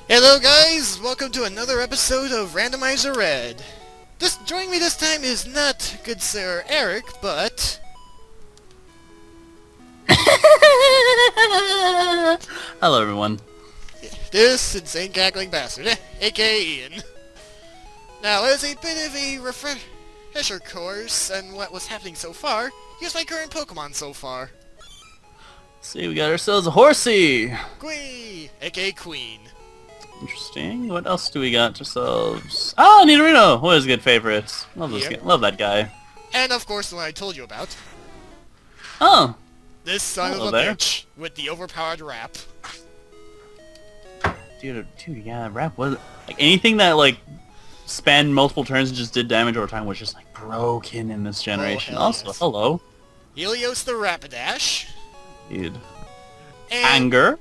Hello guys, welcome to another episode of Randomizer Red. Joining me this time is not good Sir Eric, but... Hello everyone. this insane cackling bastard, aka Ian. Now, as a bit of a refresher course on what was happening so far, here's my current Pokemon so far. See, we got ourselves a horsey. Queen, aka Queen. Interesting. What else do we got ourselves? Oh, Nidorino! Always a good favorite. Love this guy. Love that guy. And of course the one I told you about. Oh. This son of a bitch with the overpowered rap. Dude, yeah, rap was like anything that like spanned multiple turns and just did damage over time was just like broken in this generation. Oh, also, yes. hello. Helios the Rapidash. Dude. And Anger.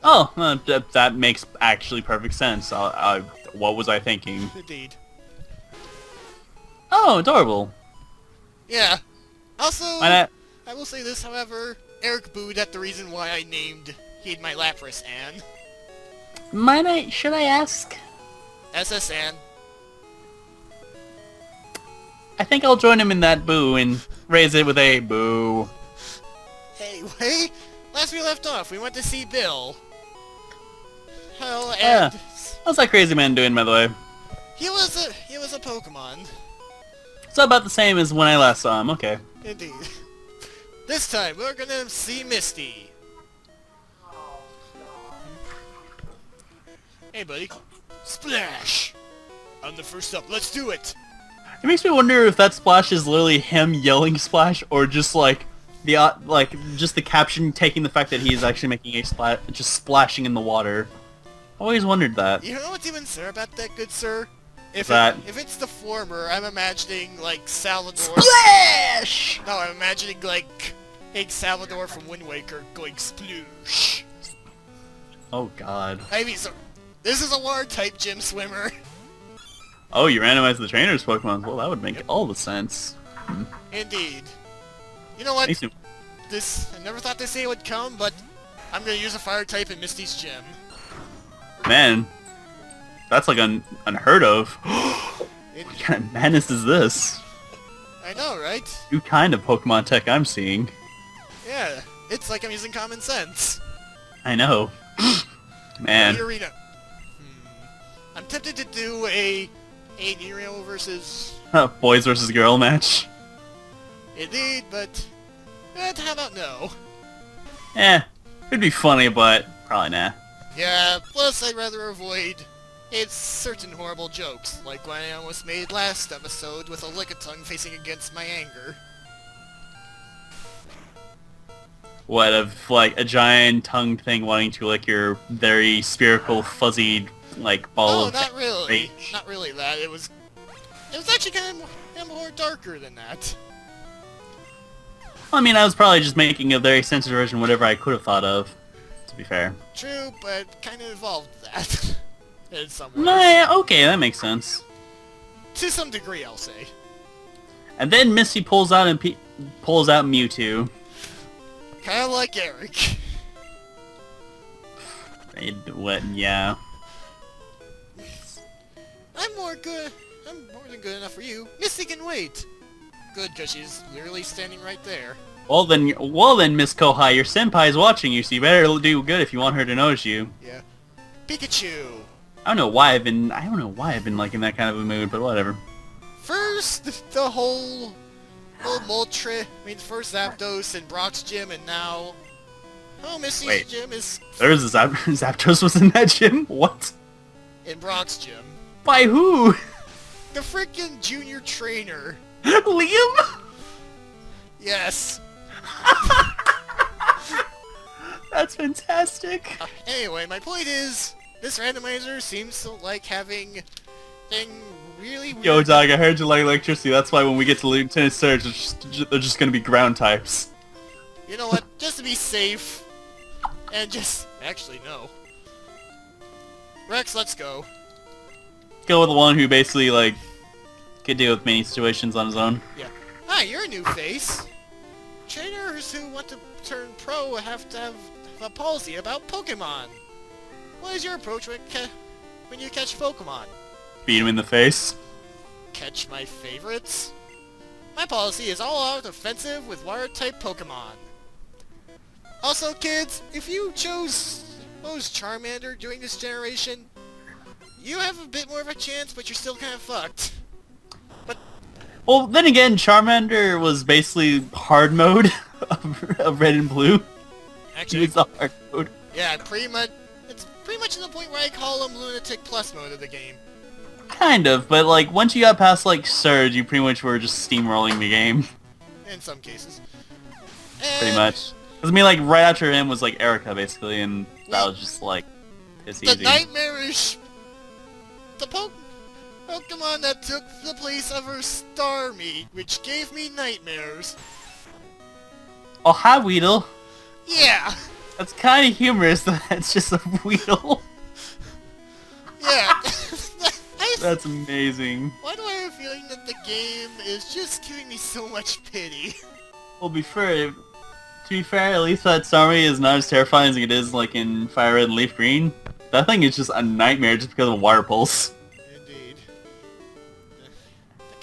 Oh, that makes actually perfect sense. What was I thinking? Indeed. Oh, adorable. Yeah. Also, Why not? I will say this, however, Eric booed at the reason why I named my Lapras Ann. Should I ask? SS Ann. I think I'll join him in that boo and raise it with a boo. Anyway, last we left off, we went to see Bill. Hell, and Yeah. How's that crazy man doing, by the way? he was a Pokemon. It's about the same as when I last saw him. Okay. Indeed. This time, we're gonna see Misty. Hey, buddy. Splash! I'm the first up. Let's do it! It makes me wonder if that splash is literally him yelling splash, or just like just the caption taking the fact that he's actually making a splash, just splashing in the water. Always wondered that. You know what's even sir about that, good sir? If it's the former, I'm imagining like Salvador. Splash! No, I'm imagining like Salvador from Wind Waker going sploosh. Oh God. I mean, so this is a water type gym swimmer. Oh, you randomized the trainer's Pokemon. Well, that would make all the sense. Indeed. You know what? Makes me- I never thought this day would come, but I'm gonna use a fire type in Misty's gym. Man, that's like unheard of. What kind of madness is this? I know, right? New kind of Pokemon tech I'm seeing. Yeah, it's like I'm using common sense. I know. Man. The arena. I'm tempted to do a Nero versus... Boys versus girl match. Indeed, but how about no? It'd be funny, but probably nah. Yeah, plus I'd rather avoid certain horrible jokes, like what I almost made last episode with a Lickitung facing against my anger. What, of like a giant tongue thing wanting to lick your very spherical, fuzzy, like ball of... not really. rage? Not really that. It was actually kind of more darker than that. I mean, I was probably just making a very sensitive version of whatever I could have thought of, to be fair. True, but kind of evolved that. In some ways. Nah, okay, that makes sense. To some degree, I'll say. And then Misty pulls out Mewtwo. Kinda like Eric. Yeah. I'm more than good enough for you. Misty can wait. Good, because she's literally standing right there. Well then, Miss Kohai, your senpai's watching you, so you better do good if you want her to notice you. Yeah. Pikachu! I don't know why I've been like in that kind of a mood, but whatever. First, the whole Moltres, first Zapdos in Brock's gym, and now... Oh, Misty's gym is... There's a Zapdos was in that gym? What? In Brock's gym. By who? The freaking junior trainer. Liam? Yes. That's fantastic. Anyway, my point is, this randomizer seems to like having really weird... Yo, dog, I heard you like electricity. That's why when we get to Lieutenant Surge, they're just gonna be ground types. You know what? Just to be safe, and just... Actually, no. Rex, let's go. Go with the one who basically, like, could deal with many situations on his own. Yeah. Hi, you're a new face. Trainers who want to turn pro have to have a policy about Pokemon. What is your approach when you catch Pokemon? Beat him in the face. Catch my favorites? My policy is all out offensive with water-type Pokemon. Also, kids, if you chose Charmander during this generation, you have a bit more of a chance, but you're still kind of fucked. But Well, then again, Charmander was basically hard mode of Red and Blue. He actually, was the hard mode. yeah, pretty much. It's pretty much to the point where I call him Lunatic Plus mode of the game. Kind of, but like once you got past like Surge, you pretty much were just steamrolling the game. In some cases. Pretty And much. 'Cause, I mean, like right after him was like Erica basically, and that was just like it's the easy. nightmarish... The Pokemon that took the place of her Starmie, which gave me nightmares. Oh, hi Weedle. Yeah! That's kind of humorous that it's just a Weedle. Yeah. That's amazing. Why do I have a feeling that the game is just giving me so much pity? Well, to be fair, at least that Starmie is not as terrifying as it is like in Fire Red and Leaf Green. That thing is just a nightmare just because of Water Pulse. Indeed.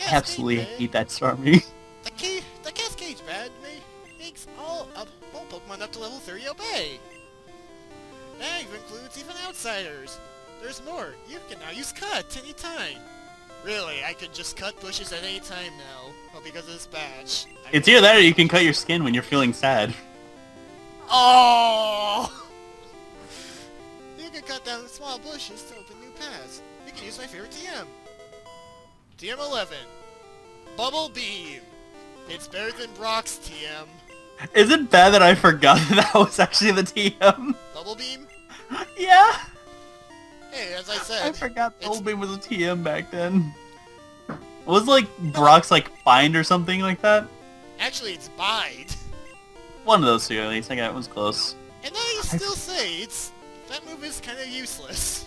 I absolutely hate that Starmie. The Cascade's bad makes all Pokemon up to level 30 obey. That even includes even outsiders. There's more. You can now use Cut anytime. Really, I could just cut bushes at any time now. Well, because of this badge. It's either that or you can cut your skin when you're feeling sad. Oh! You can cut down small bushes to open new paths. You can use my favorite TM. TM11. Bubble Beam. It's better than Brock's TM. Is it bad that I forgot that was actually the TM? Bubble Beam? Yeah! Hey, as I said... I forgot Bubble Beam was a TM back then. Was like Brock's like Bind or something like that? Actually, it's Bide. One of those two at least, I got it was close. And I still say, that move is kind of useless.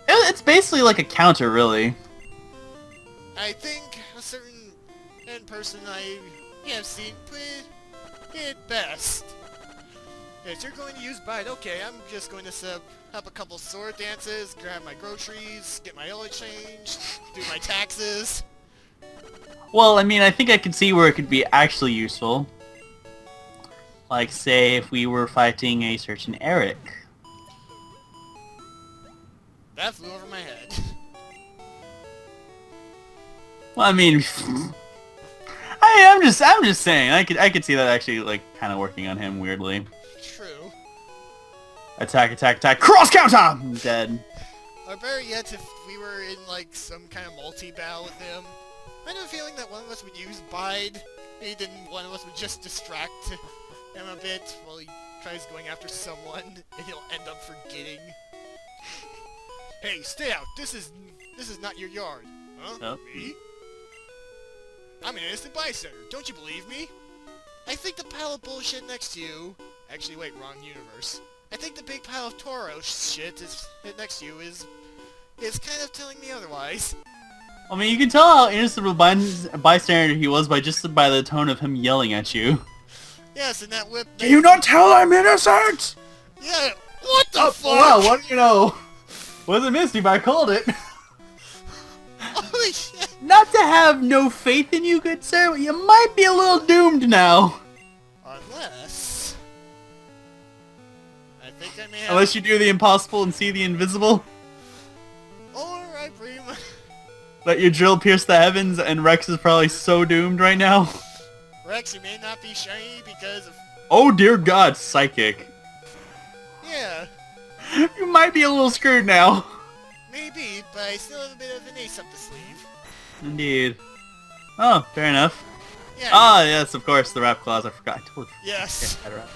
It's basically like a counter, really. I think a certain person I have seen put it best. If you're going to use Bite, okay, I'm just going to set up a couple sword dances, grab my groceries, get my oil changed, do my taxes. Well, I mean, I think I can see where it could be actually useful. Like, say, if we were fighting a certain Eric. That flew over my head. Well, I mean, I'm just saying, I could see that actually, like, kind of working on him weirdly. True. Attack, attack, attack, cross counter! I'm dead. Or better yet, if we were in, like, some kind of multi-battle with him, I have a feeling that one of us would use Bide, and then one of us would just distract him a bit while he tries going after someone, and he'll end up forgetting. Hey, stay out! This is not your yard. Huh? Oh. Me? I'm an innocent bystander. Don't you believe me? I think the pile of bullshit next to you... Actually, wait, wrong universe. I think the big pile of Toro shit next to you is kind of telling me otherwise. I mean, you can tell how innocent of a bystander he was by the tone of him yelling at you. Yes, and that whip... Can you not tell I'm innocent? Yeah, what the fuck? Wow, what do you know? Wasn't Misty, but I called it. Holy shit! Not to have no faith in you, good sir, but you might be a little doomed now. Unless... I think I may have... Unless you do the impossible and see the invisible. Or I pretty much... Let your drill pierce the heavens, and Rex is probably so doomed right now. Rex, you may not be shiny because of... Oh dear god, psychic. Yeah, You might be a little screwed now. maybe, but I still have a bit of an ace up the sleeve. Indeed. Oh, fair enough. Yeah, Ah, yes, of course, the rap clause, I forgot. I totally yes. forgot that rap.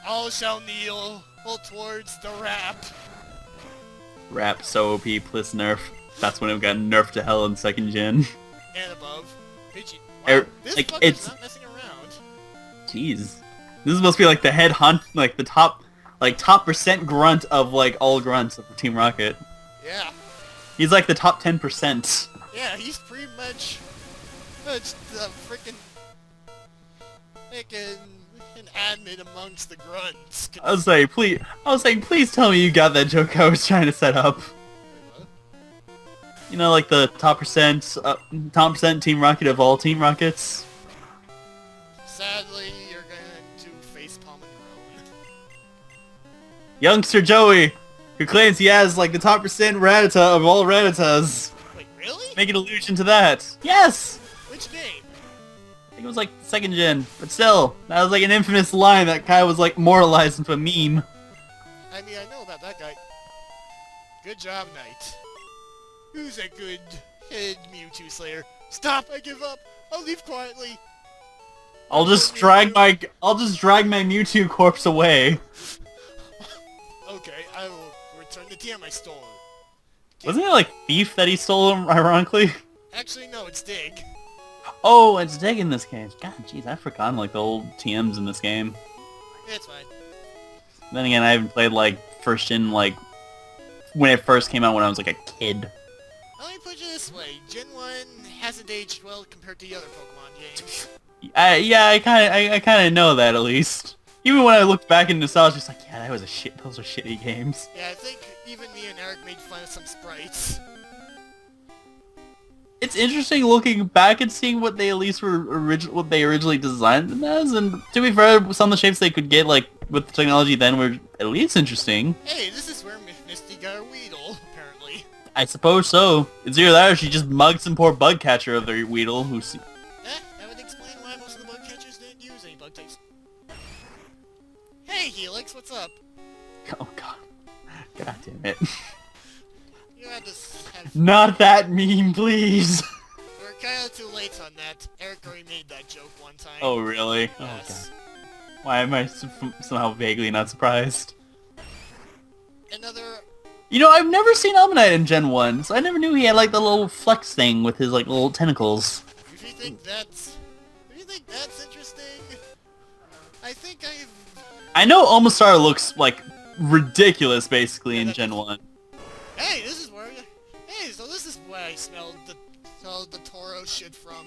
All shall kneel towards the rap. Rap so OP plus nerf. That's when it got nerfed to hell in second gen. And above. Pidgey. Er, Wow, this like, fucker's it's- not messing around. Jeez. This is supposed to be like the head hunt, like the top percent grunt of like all grunts of Team Rocket. Yeah. He's like the top 10%. Yeah, he's pretty much the freaking an admin amongst the grunts. I was saying, please tell me you got that joke I was trying to set up. Wait, what? You know, like the top percent Team Rocket of all Team Rockets? Sadly, you're going to facepalm and groan. Youngster Joey, who claims he has like the top percent Rattata of all Rattatas. Wait, really? Make an allusion to that. Yes! Which game? I think it was like second gen, but still, that was like an infamous line that kind of was like moralized into a meme. I mean, I know about that guy. Good job, Knight. Who's a good head Mewtwo Slayer? Stop! I give up! I'll leave quietly! I'll just drag my Mewtwo corpse away. Okay, I will return the TM I stole. Wasn't it like Thief that he stole him, ironically? Actually, no, it's Dig. Oh, it's Dig in this game. God, jeez, I forgot like the old TMs in this game. It's fine. Then again, I haven't played like first gen like when it first came out when I was like a kid. Let me put it this way, Gen 1 hasn't aged well compared to the other Pokemon games. Yeah, I kind of know that at least. Even when I looked back in nostalgia, it's like, yeah, that was those were shitty games. Yeah, I think even me and Eric made fun of some sprites. It's interesting looking back and seeing what they at least were what they originally designed them as, and to be fair, some of the shapes they could get like with the technology then were at least interesting. Hey, this is where Misty got her Weedle, apparently. I suppose so. It's either that or she just mugged some poor bug catcher of their Weedle who's... That would explain why most of the bug catchers didn't use any bug types. Hey, Helix, what's up? Oh god. God damn it. You had to have... Not that meme, please! We're kinda too late on that. Eric already made that joke one time. Oh, really? Yes. Oh god. Why am I somehow vaguely not surprised? Another... You know, I've never seen Ammonite in Gen 1, so I never knew he had like the little flex thing with his like little tentacles. If you think that's interesting, I think I know Omastar looks like ridiculous basically in Gen 1. Hey, this is where... Hey, so this is where I smelled the Toro shit from.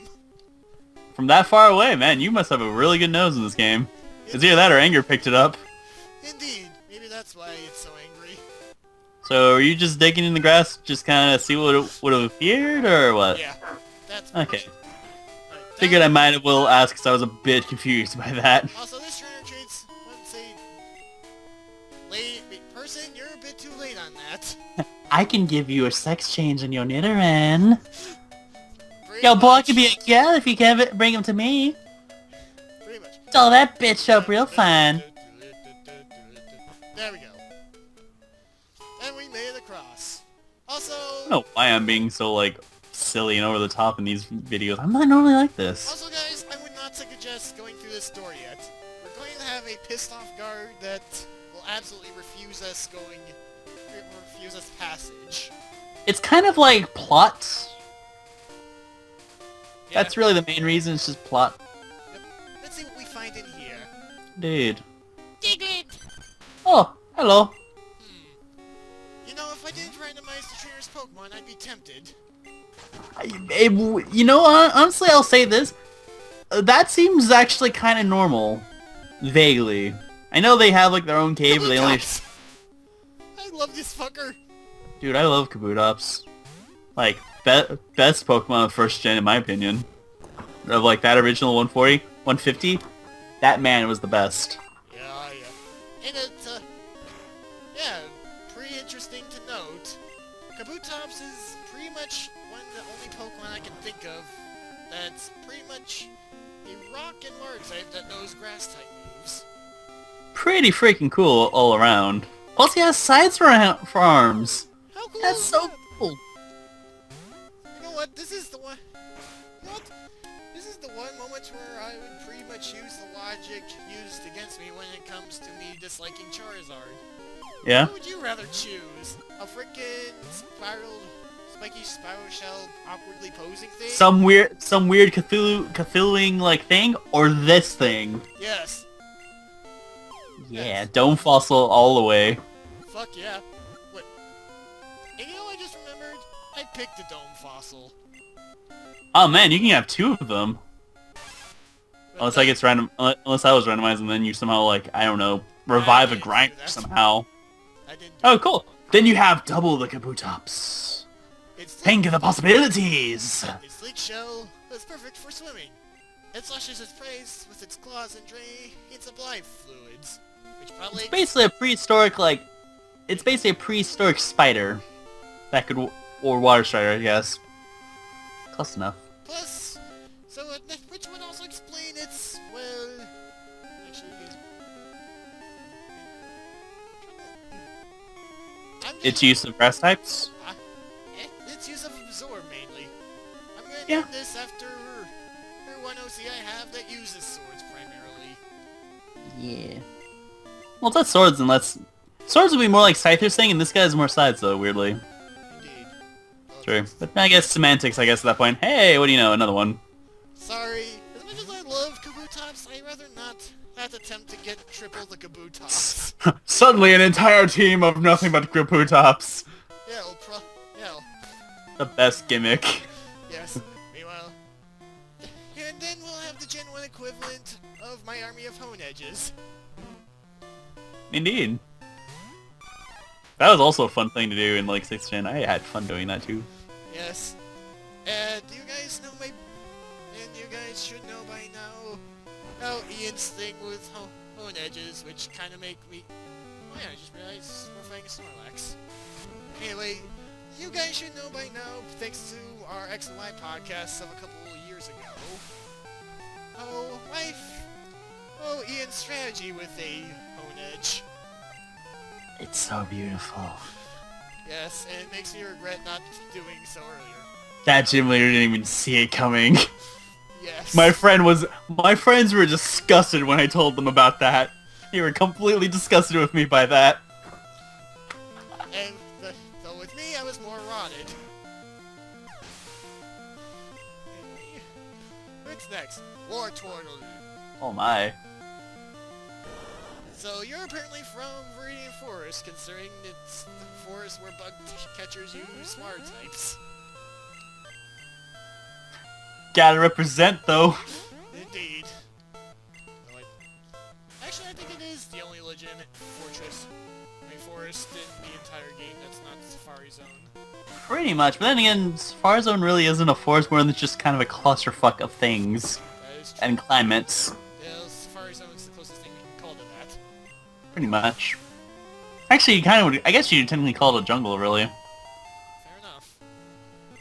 From that far away, man, you must have a really good nose in this game. It's either that or Anger picked it up. Indeed. Maybe that's why it's so angry. So, are you just digging in the grass, just kind of see what would have appeared, or what? Yeah, that's... Okay. Right, Figured I might have will ask, because I was a bit confused by that. Also, this trainer traits, let's say... Person, you're a bit too late on that. I can give you a sex change in your Nidoran. Pretty Yo, boy, I much. could be a girl if you can bring him to me. Pretty much. Doll that bitch up real fine. There we go. And we made it across. Also... I don't know why I'm being so, like, silly and over the top in these videos. I'm not normally like this. Also, guys, I would not suggest going through this story yet. We're going to have a pissed-off guard that will absolutely refuse us passage. It's kind of like plot. Yeah. That's really the main reason, it's just plot. Yep. Let's see what we find in here. Dude. Diglett! Oh, hello. You know, if I didn't randomize the trainer's Pokemon, I'd be tempted. You know, honestly, I'll say this. That seems actually kind of normal. Vaguely. I know they have, like, their own cave, but they only... I love this fucker! Dude, I love Kabutops. Like, best Pokemon of first gen, in my opinion. Of, like, that original 140, 150, that man was the best. Yeah. And it's, yeah, pretty interesting to note. Kabutops is pretty much one of the only Pokemon I can think of that's pretty much a rock and water type that knows grass type moves. Pretty freaking cool all around. Plus he has sides for arms. How cool That's is so that? cool. You know what? This is the one... You know what? This is the one moment where I would pretty much use the logic used against me when it comes to me disliking Charizard. Yeah? Who would you rather choose? A frickin' spiky spiral shell awkwardly posing thing? Some weird Cthulhu like thing, or this thing? Yes. Yeah, Yes. Dome Fossil all the way. Fuck yeah. Wait. And you know what I just remembered? I picked a Dome Fossil. Oh man, you can have two of them. Wait, Unless I gets random, unless I was randomized and then you somehow like, I don't know, revive a grinder somehow. I didn't do Oh, cool. Then you have double the Kabutops. Think of the possibilities. Its sleek shell is perfect for swimming. It slashes its prey with its claws and drains its life fluids, which probably... It's basically a prehistoric, like... It's basically a prehistoric spider. That could... Or water strider, I guess. Close enough. Plus... So, which would also explain its... Well... Actually... Its use of grass types? Its use of absorb, mainly. I'm gonna Yeah. name this after one OC I have that uses swords, primarily. Yeah. Well, it's not swords unless... Swords would be more like Scyther's thing, and this guy has more sides, though, weirdly. Indeed. Well, True. But I guess semantics, I guess, at that point. Hey, what do you know? Another one. Sorry. As much as I love Kabutops, I'd rather not attempt to get triple the Kabutops. Suddenly an entire team of nothing but Kabutops. Yeah, yeah. The best gimmick. Yes. Meanwhile... And then we'll have the Gen 1 equivalent of my army of Hone Edges. Indeed. That was also a fun thing to do in like 6th Gen. I had fun doing that too. Yes. Do you guys know my... And you guys should know by now... How Ian's thing with Hone Edges, which kind of make me... Oh yeah, I just realized we're playing Snorlax. Anyway, you guys should know by now, thanks to our X and Y podcasts of a couple of years ago, Ian's strategy with a Hone Edge. It's so beautiful. Yes, and it makes me regret not doing so earlier. That gym leader didn't even see it coming. Yes. My friends were disgusted when I told them about that. They were completely disgusted with me by that. And though with me, I was more rotted. What's next? War Turtle. Oh my. So you're apparently from Viridian Forest, considering it's the forest where bug catchers use smart types. Gotta represent though. Indeed. No, actually, I think it is the only legitimate fortress. Forest in the entire game that's not Safari Zone. Pretty much, but then again, Safari Zone really isn't a forest more than it's just kind of a clusterfuck of things. That is true. And climates. Yeah, Safari Zone is the closest thing we can call to that. Pretty much. Actually, you kind of would, I guess you'd technically call it a jungle, really. Fair enough.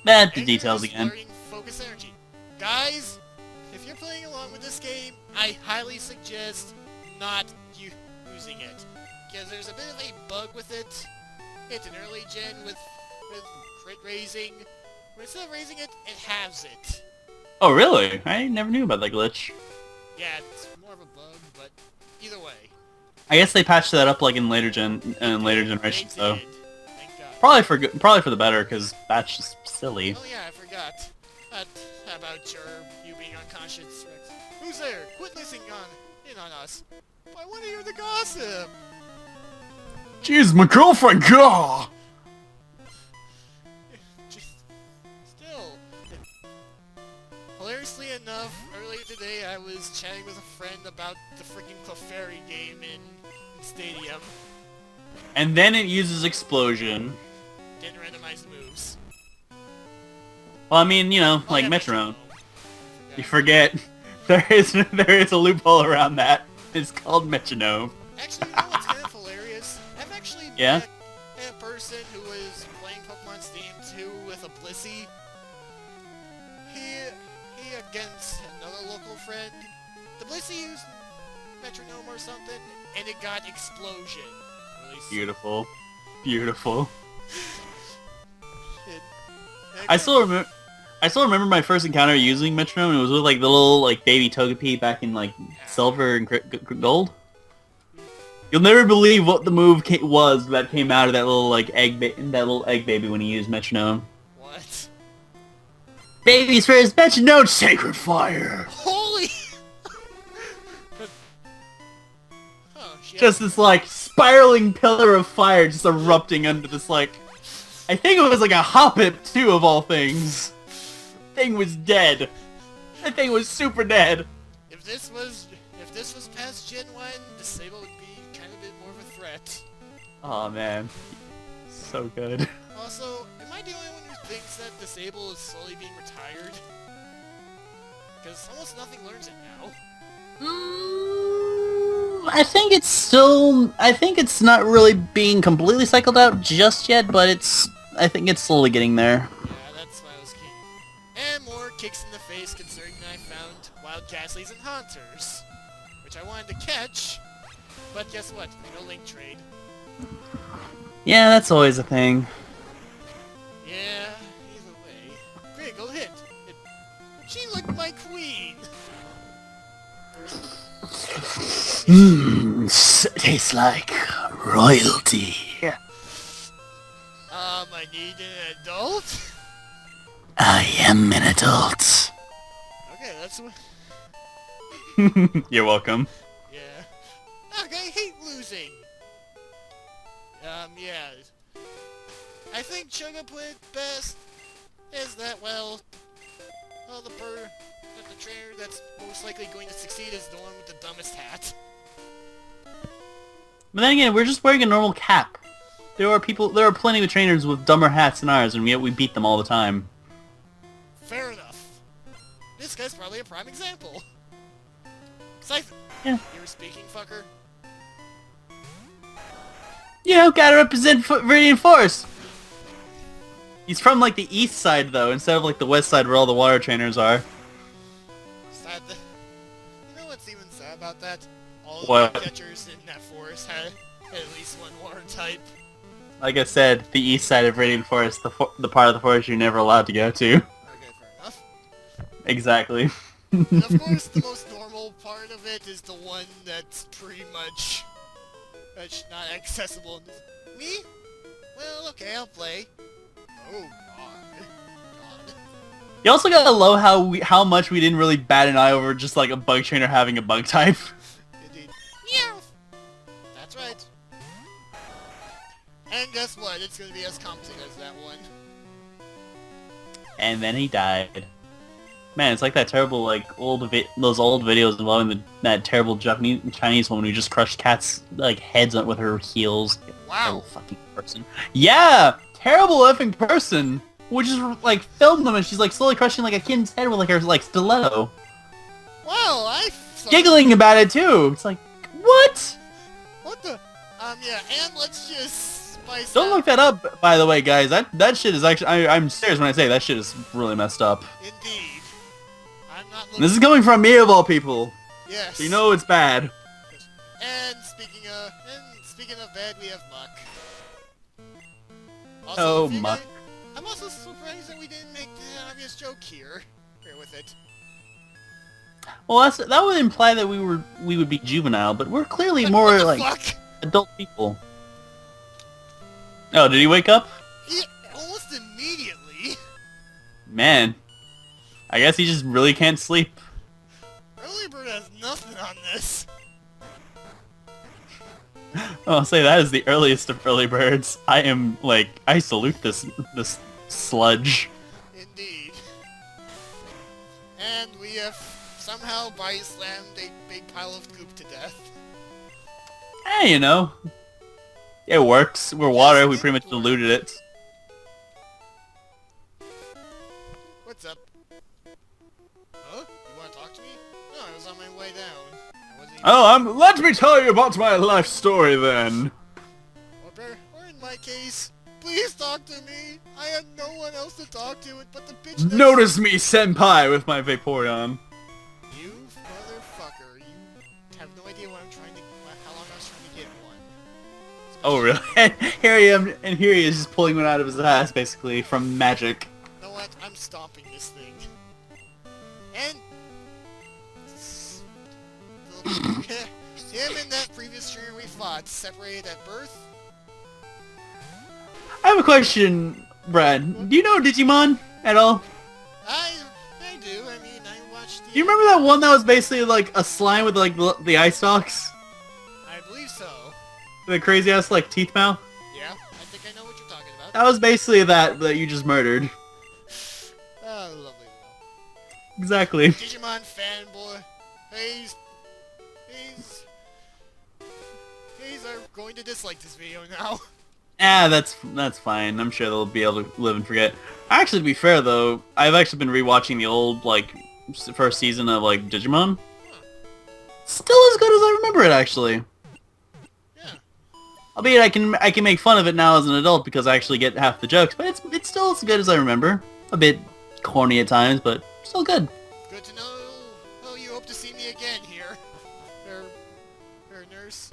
That, the And details you're again. learning focus energy. Guys, if you're playing along with this game, I highly suggest not using it. Because there's a bit of a bug with it. It's an early gen with crit raising. But instead of raising it, it halves it. Oh, really? I never knew about that glitch. Yeah, it's more of a bug, but either way. I guess they patched that up like in later generations, They though. did. Thank God. Probably for the better, because that's just silly. Oh yeah, I forgot. How about you being unconscious, Rex? Who's there? Quit listening in on us. I want to hear the gossip. Jeez, my girlfriend, gah! Still. Hilariously enough, earlier today I was chatting with a friend about the freaking Clefairy game in Stadium. And then it uses explosion. Didn't randomize the moves. Well, I mean, you know, Oh, like yeah, Metronome. Metronome. You forget. There is a loophole around that. It's called Metronome. Actually, you know what's kind of hilarious? I've actually Yeah? met a person who was playing Pokemon Steam 2 with a Blissey. He against another local friend. The Blissey used Metronome or something, and it got Explosion. Beautiful. Beautiful. It, I still remember my first encounter using Metronome. It was with like the little like baby Togepi back in like Silver and Gold. You'll never believe what the move was that came out of that little like egg baby when he used Metronome. What? Baby's first Metronome, Sacred Fire. Holy! Oh, shit. Just this like spiraling pillar of fire just erupting under this like, I think it was like a Hoppip too of all things. Thing was dead. That thing was super dead. If if this was past Gen 1, Disable would be kind of a bit more of a threat. Oh man, so good. Also, am I the only one who thinks that Disable is slowly being retired? Because almost nothing learns it now. I think it's still... I think it's not really being completely cycled out just yet, but I think it's slowly getting there. Yeah, that's why I was keen. And more kicks in the face considering that I found Wild Ghastlies and Haunters, which I wanted to catch, but guess what? No link trade. Yeah, that's always a thing. Yeah, either way. Critical hit. She looked my queen! Tastes like royalty. I need an adult? I am an adult. Okay, that's what... You're welcome. Yeah. Okay, I hate losing! Yeah. I think Sugar put it best, is that, well, the trainer that's most likely going to succeed is the one with the dumbest hat. But then again, we're just wearing a normal cap. There are plenty of trainers with dumber hats than ours, and yet we beat them all the time. Fair enough. This guy's probably a prime example. Siphon! Yeah. You're speaking, fucker. You know, gotta represent Viridian Forest! He's from, like, the east side, though, instead of, like, the west side where all the water trainers are. Sad that... You know what's even sad about that? All What? the catchers in that forest had at least one water type. Like I said, the east side of Viridian Forest, the part of the forest you're never allowed to go to. Okay, fair enough. Exactly. And of course, the most normal part of it is the one that's pretty much... that's not accessible. Me? Well, okay, I'll play. Oh, God. You also gotta love how much we didn't really bat an eye over just like a bug trainer having a bug type. Indeed. Meow! That's right. And guess what? It's gonna be as competent as that one. And then he died. Man, it's like that terrible like those old videos involving that terrible Chinese woman who just crushed cats like heads with her heels. Wow. Terrible fucking person. Yeah, terrible effing person. We just like filmed them and she's like slowly crushing like a kid's head with like her like stiletto. Wow, Giggling about it too. It's like, what? What the? Yeah, and let's just spice Don't up. look that up, by the way, guys. That shit is actually... I'm serious when I say that shit is really messed up. Indeed. I'm not looking... This is coming from me, of all people. Yes. So you know it's bad. And speaking of bad, we have Muck. Oh, if you Muck. guys- I'm also surprised that we didn't make the obvious joke here. Here with it. Well, that would imply that we would be juvenile, but we're clearly What more the like fuck? adult people. Oh, did he wake up? Yeah, almost immediately. Man, I guess he just really can't sleep. Early Bird has nothing on this. I'll say that is the earliest of early birds. I salute this sludge. Indeed. And we have somehow body slammed a big pile of goop to death. Hey, you know, it works. We're water. We pretty much diluted it. What's up? Huh? You want to talk to me? No, I was on my way down. I wasn't even... Oh, let me tell you about my life story then. Or in my case, please talk to me. I had no one else to talk to but the bitch next... Notice me, senpai, with my Vaporeon. You motherfucker. You have no idea what I'm trying to... how long I was trying to get one. Oh, really? Here I am, and here he is just pulling one out of his ass, basically, from magic. You know what? I'm stomping this thing. And... him and that previous trainer we fought, separated at birth. I have a question, Brad. Do you know Digimon at all? I do. I mean, I watched the... Do you remember that one that was basically like a slime with like the eye stalks? I believe so. The crazy ass like teeth mouth? Yeah, I think I know what you're talking about. That was basically that you just murdered. Oh, lovely. Exactly. Digimon fanboy. he's are going to dislike this video now. Ah, that's fine. I'm sure they'll be able to live and forget. Actually, to be fair though, I've actually been rewatching the old like first season of like Digimon. Still as good as I remember it, actually. Yeah. Albeit I can make fun of it now as an adult because I actually get half the jokes, but it's still as good as I remember. A bit corny at times, but still good. Good to know. Well, you hope to see me again here, her nurse.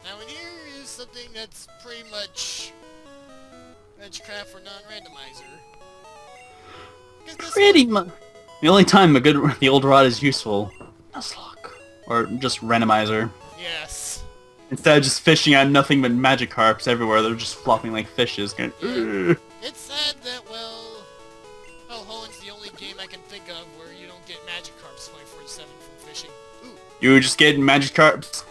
Now, in here is something that's pretty much Edgecraft for non-randomizer. Pretty much. The only time the old rod is useful, Nuzlocke, or just randomizer. Yes. Instead of just fishing out nothing but Magikarps everywhere, they're just flopping like fishes. Going, it's sad that, well, Hoen's the only game I can think of where you don't get Magikarps 24/7 from fishing. Ooh. You just get Magikarps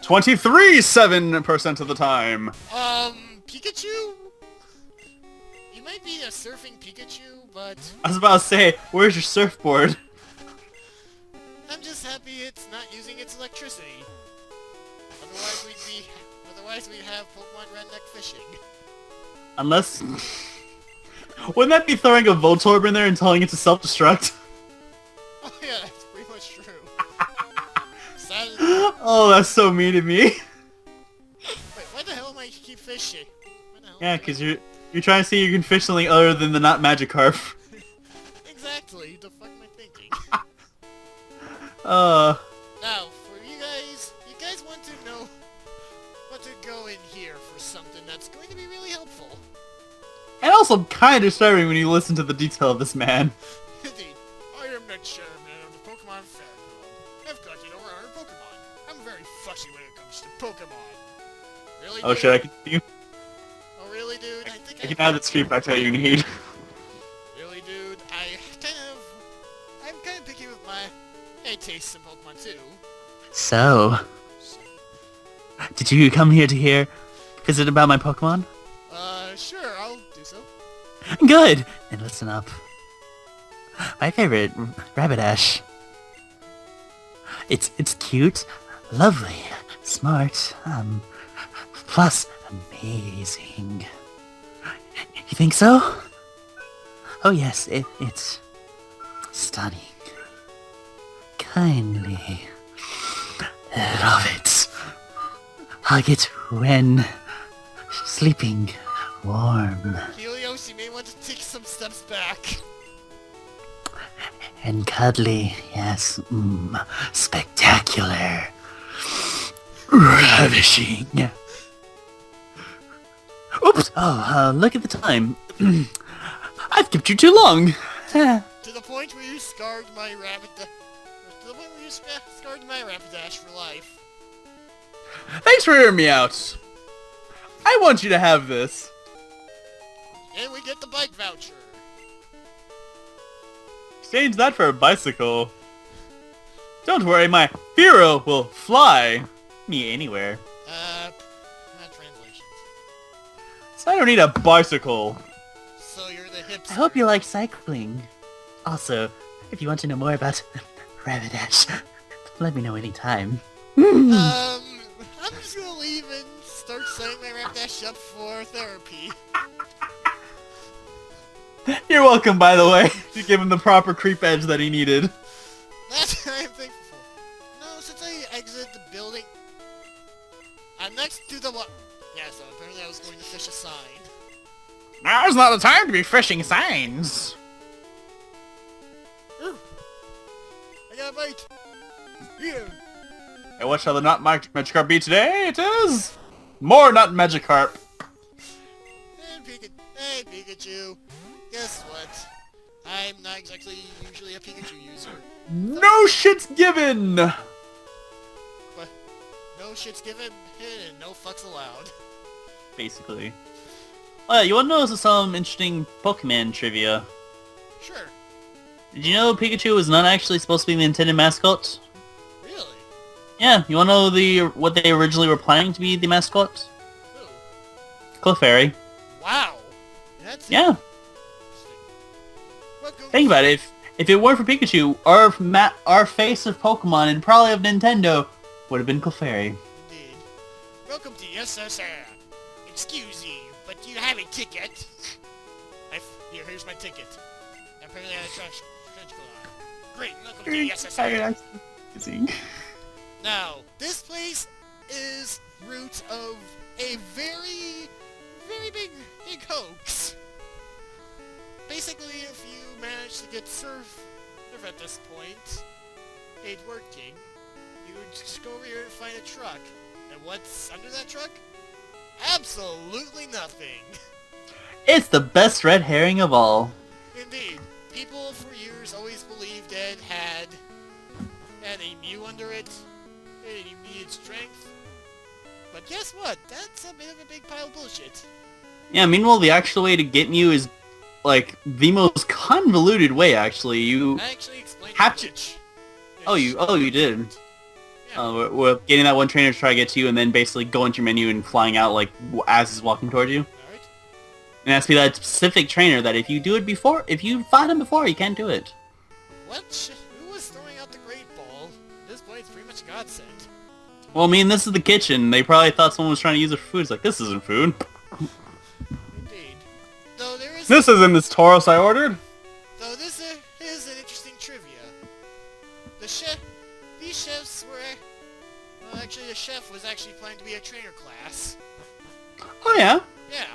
23% of the time. Pikachu? You might be a surfing Pikachu, but I was about to say, where's your surfboard? I'm just happy it's not using its electricity. Otherwise we'd have Pokemon Redneck fishing. Unless... Wouldn't that be throwing a Voltorb in there and telling it to self-destruct? Oh yeah, that's pretty much true. Oh, that's so mean to me. Wait, why the hell am I keep fishing? Yeah, because you're trying to see if you can fish something other than the not Magikarp. Exactly, the fuck am I thinking? Now, for you guys want to know what to go in here for something that's going to be really helpful. and also kind of disturbing when you listen to the detail of this man. Indeed, I am the chairman of the Pokemon Fan Club. I've collected over 100 Pokemon. I'm very fussy when it comes to Pokemon. Really, Oh, dude? should I continue? Oh, really, dude? I I can add the street back that you need. Really, dude? I'm kind of picky with my tastes in Pokemon too. So, did you come here to hear visit about my Pokemon? Sure, I'll do so. Good! Then listen up. My favorite, Rapidash. It's cute, lovely, smart, plus amazing. You think so? Oh yes, it's stunning. Kindly love it. Hug it when sleeping warm. Helios, you may want to take some steps back. And cuddly, yes, spectacular. Ravishing. Oops! Oh, look at the time. I've kept you too long. To the point where you scarred my Rapidash for life. Thanks for hearing me out. I want you to have this. And we get the bike voucher. Exchange that for a bicycle. Don't worry, my hero will fly me anywhere. Not translations. So I don't need a bicycle. So you're the hipster. I hope you like cycling. Also, if you want to know more about Rapidash, let me know anytime. I'm just gonna leave and start setting my Rapidash up for therapy. You're welcome, by the way. You gave him the proper creep edge that he needed. That's what I'm thankful for. No, since I exited the building, I'm next to the yeah, so apparently I was going to fish a sign. Now's not the time to be fishing signs. Ooh. I got a bite. Yeah. And what shall the not Magikarp be today? It is more not Magikarp. Hey Pikachu, guess what? I'm not exactly usually a Pikachu user. No shit's given. But no shit's given and no fucks allowed. Basically. Oh yeah, you want to know some interesting Pokemon trivia? Sure. Did you know Pikachu was not actually supposed to be the intended mascot? Really? Yeah, you want to know what they originally were planning to be the mascot? Who? Clefairy. Wow. That's Yeah. interesting. Think about it. If it weren't for Pikachu, our face of Pokemon and probably of Nintendo would have been Clefairy. Indeed. Welcome to the SSR. Excuse you, but you have a ticket. Here's my ticket. Apparently I had a trench coat on. Great, welcome to the SSR. Now, this place is root of a very big hoax. Basically, if you manage to get surf at this point, it working, you would just go over here and find a truck. And what's under that truck? Absolutely nothing. It's the best red herring of all. Indeed. People for years always believed it had a Mew under it, and you needed strength. But guess what? That's a bit of a big pile of bullshit. Yeah, meanwhile, the actual way to get Mew is, like, the most convoluted way, actually. I actually explained it. Oh, you did. Yeah. We're getting that one trainer to try to get to you, and then basically go into your menu and flying out, like, as he's walking towards you. Alright. And it has to be that specific trainer that if you fight him before, you can't do it. What? Who was throwing out the Great Ball? This point's pretty much godsend. Well, I mean, this is the kitchen. They probably thought someone was trying to use it for food. It's like, this isn't food. Indeed. Though there is... This isn't this Taurus I ordered. Though this is an interesting trivia. These chefs were... Well, actually, the chef was actually planning to be a trainer class. Oh, yeah? Yeah.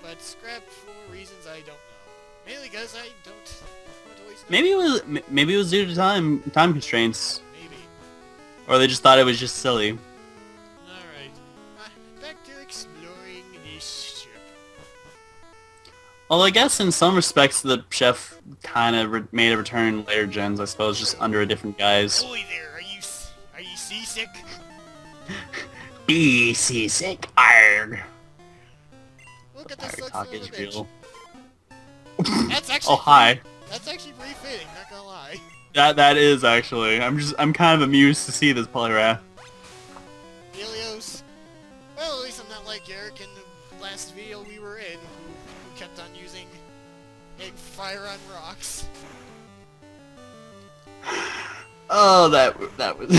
But scrapped for reasons I don't know. Mainly because I don't always know. Maybe it was due to time constraints. Maybe. Or they just thought it was just silly. Alright. Back to exploring this ship. Well, I guess in some respects the chef kind of made a return in later gens, I suppose, just under a different guise. Boy there, are you seasick? Be seasick, arg. Look at this Pirate looks talk son of a is bitch. real. That's actually Oh, hi. That's actually pretty fitting, not gonna lie. That is actually. I'm kind of amused to see this Poliwrath. Helios. Well, at least I'm not like Eric in the last video we were in, who kept on using egg fire on rocks. Oh, that was.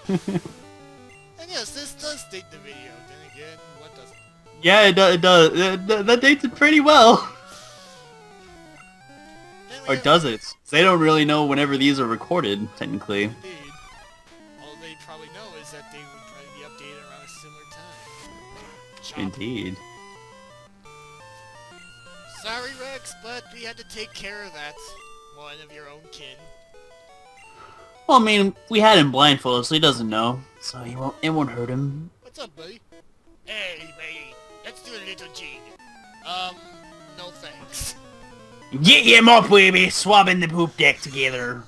And yes, this does date the video. Then again, what doesn't? Yeah, it does. That dates it pretty well. Then we Or have- does it? They don't really know whenever these are recorded, technically. Indeed. All they probably know is that they would probably be updated around a similar time. Chop. Indeed. Sorry, Rex, but we had to take care of that. One of your own kin. Well, I mean, we had him blindfolded, so he doesn't know. So it won't hurt him. What's up, buddy? Hey, buddy. Let's do a little jig. No thanks. Get him up, baby! Swabbing the poop deck together.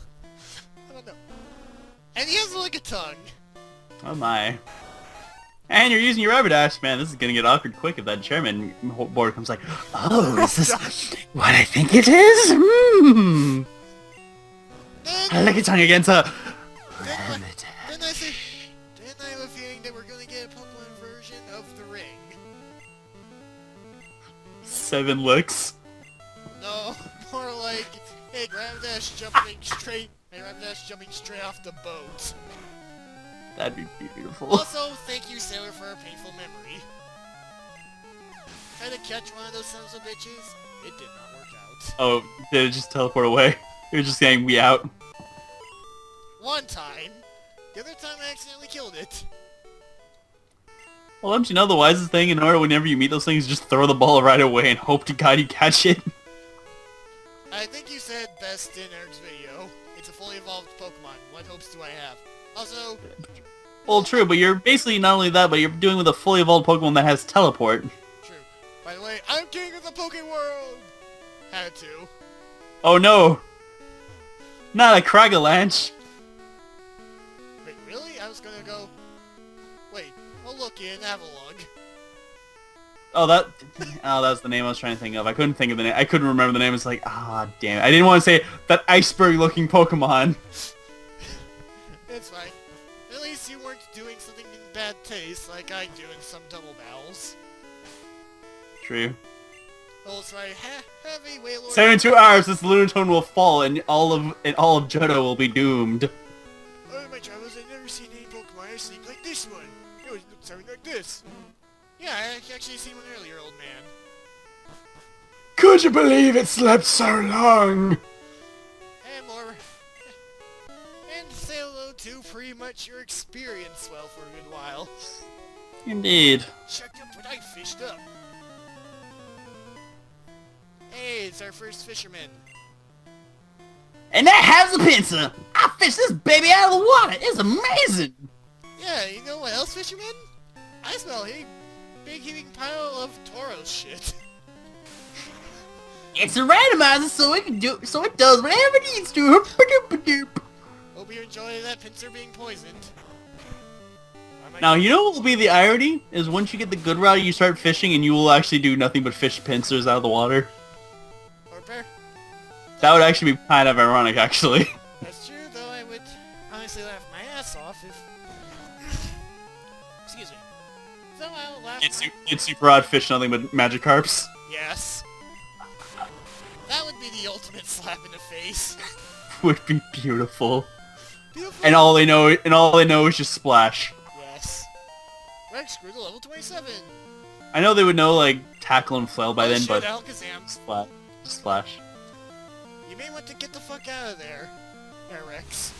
I don't know. And he has like a tongue. Oh my. And you're using your Rapidash, man. This is gonna get awkward quick if that chairman board comes like, oh, is this what I think it is? Hmm. I like your tongue again, sir. Then I have a feeling that we're gonna get a Pokemon version of the ring. 7 licks. No, more like, hey, Rapidash jumping straight off the boat. That'd be beautiful. Also, thank you, Sailor, for a painful memory. Tried to catch one of those sons of bitches. It did not work out. Oh, did it just teleport away? It was just saying we out. One time. The other time I accidentally killed it. Well, don't you know the wisest thing in order whenever you meet those things, just throw the ball right away and hope to God you catch it? I think you said best in Eric's video. It's a fully evolved Pokemon. What hopes do I have? Also... Well, true, but you're basically not only that, but you're doing with a fully evolved Pokemon that has teleport. True. By the way, I'm king of the Poke World! Had to. Oh no! Not a Cragalanche! Wait, really? I was gonna go... Wait. Oh look, an Avalugg. Oh, that's the name I was trying to think of. I couldn't think of the name. I couldn't remember the name. It's like, ah, damn it. I didn't want to say that iceberg-looking Pokemon. It's fine. At least you weren't doing something in bad taste like I do in some double battles. True. Also, I have a Wailord. 72 hours, this Lunatone will fall, and all of Johto will be doomed. Oh, my travels, I've never seen any Pokemon sleep like this one. It always looks something like this. Yeah, I actually seen one earlier, old man. Could you believe it slept so long? And more. And say hello to pretty much your experience well for a good while. Indeed. Check up what I fished up. Hey, it's our first fisherman. And that has a pincer! I fished this baby out of the water! It's amazing! Yeah, you know what else, fisherman? I smell a big heaving pile of Toro shit. It's a randomizer, so it does whatever it needs to. Hope you enjoy that pincer being poisoned. Now, you know what will be the irony? Is once you get the good route, you start fishing, and you will actually do nothing but fish pincers out of the water. Or bear. That would actually be kind of ironic, actually. That's true, though I would honestly laugh my ass off if... Excuse me. So I'll laugh It's super odd fish nothing but Magikarps. Yes. That would be the ultimate slap in the face. Would be beautiful. Beautiful. And all they know is just splash. Yes. Rex grew to level 27. I know they would know like tackle and flail by then, shit, but Alakazam. splash. You may want to get the fuck out of there, Rex.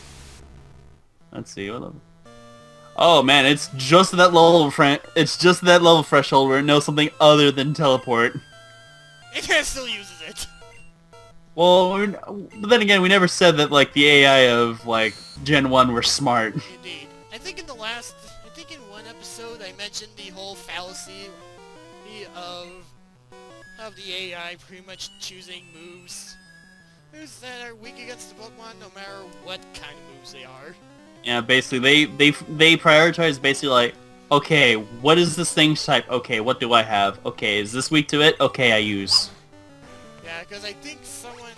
Let's see what. Oh man, it's just that level threshold where it knows something other than teleport. It still uses it. Well, but then again, we never said that like the AI of like Gen 1 were smart. Indeed. I think in one episode I mentioned the whole fallacy of the AI pretty much choosing moves that are weak against the Pokemon no matter what kind of moves they are. Yeah, basically they prioritize basically like, okay, what is this thing's type? Okay, what do I have? Okay, is this weak to it? Okay, I use. Yeah, because I think someone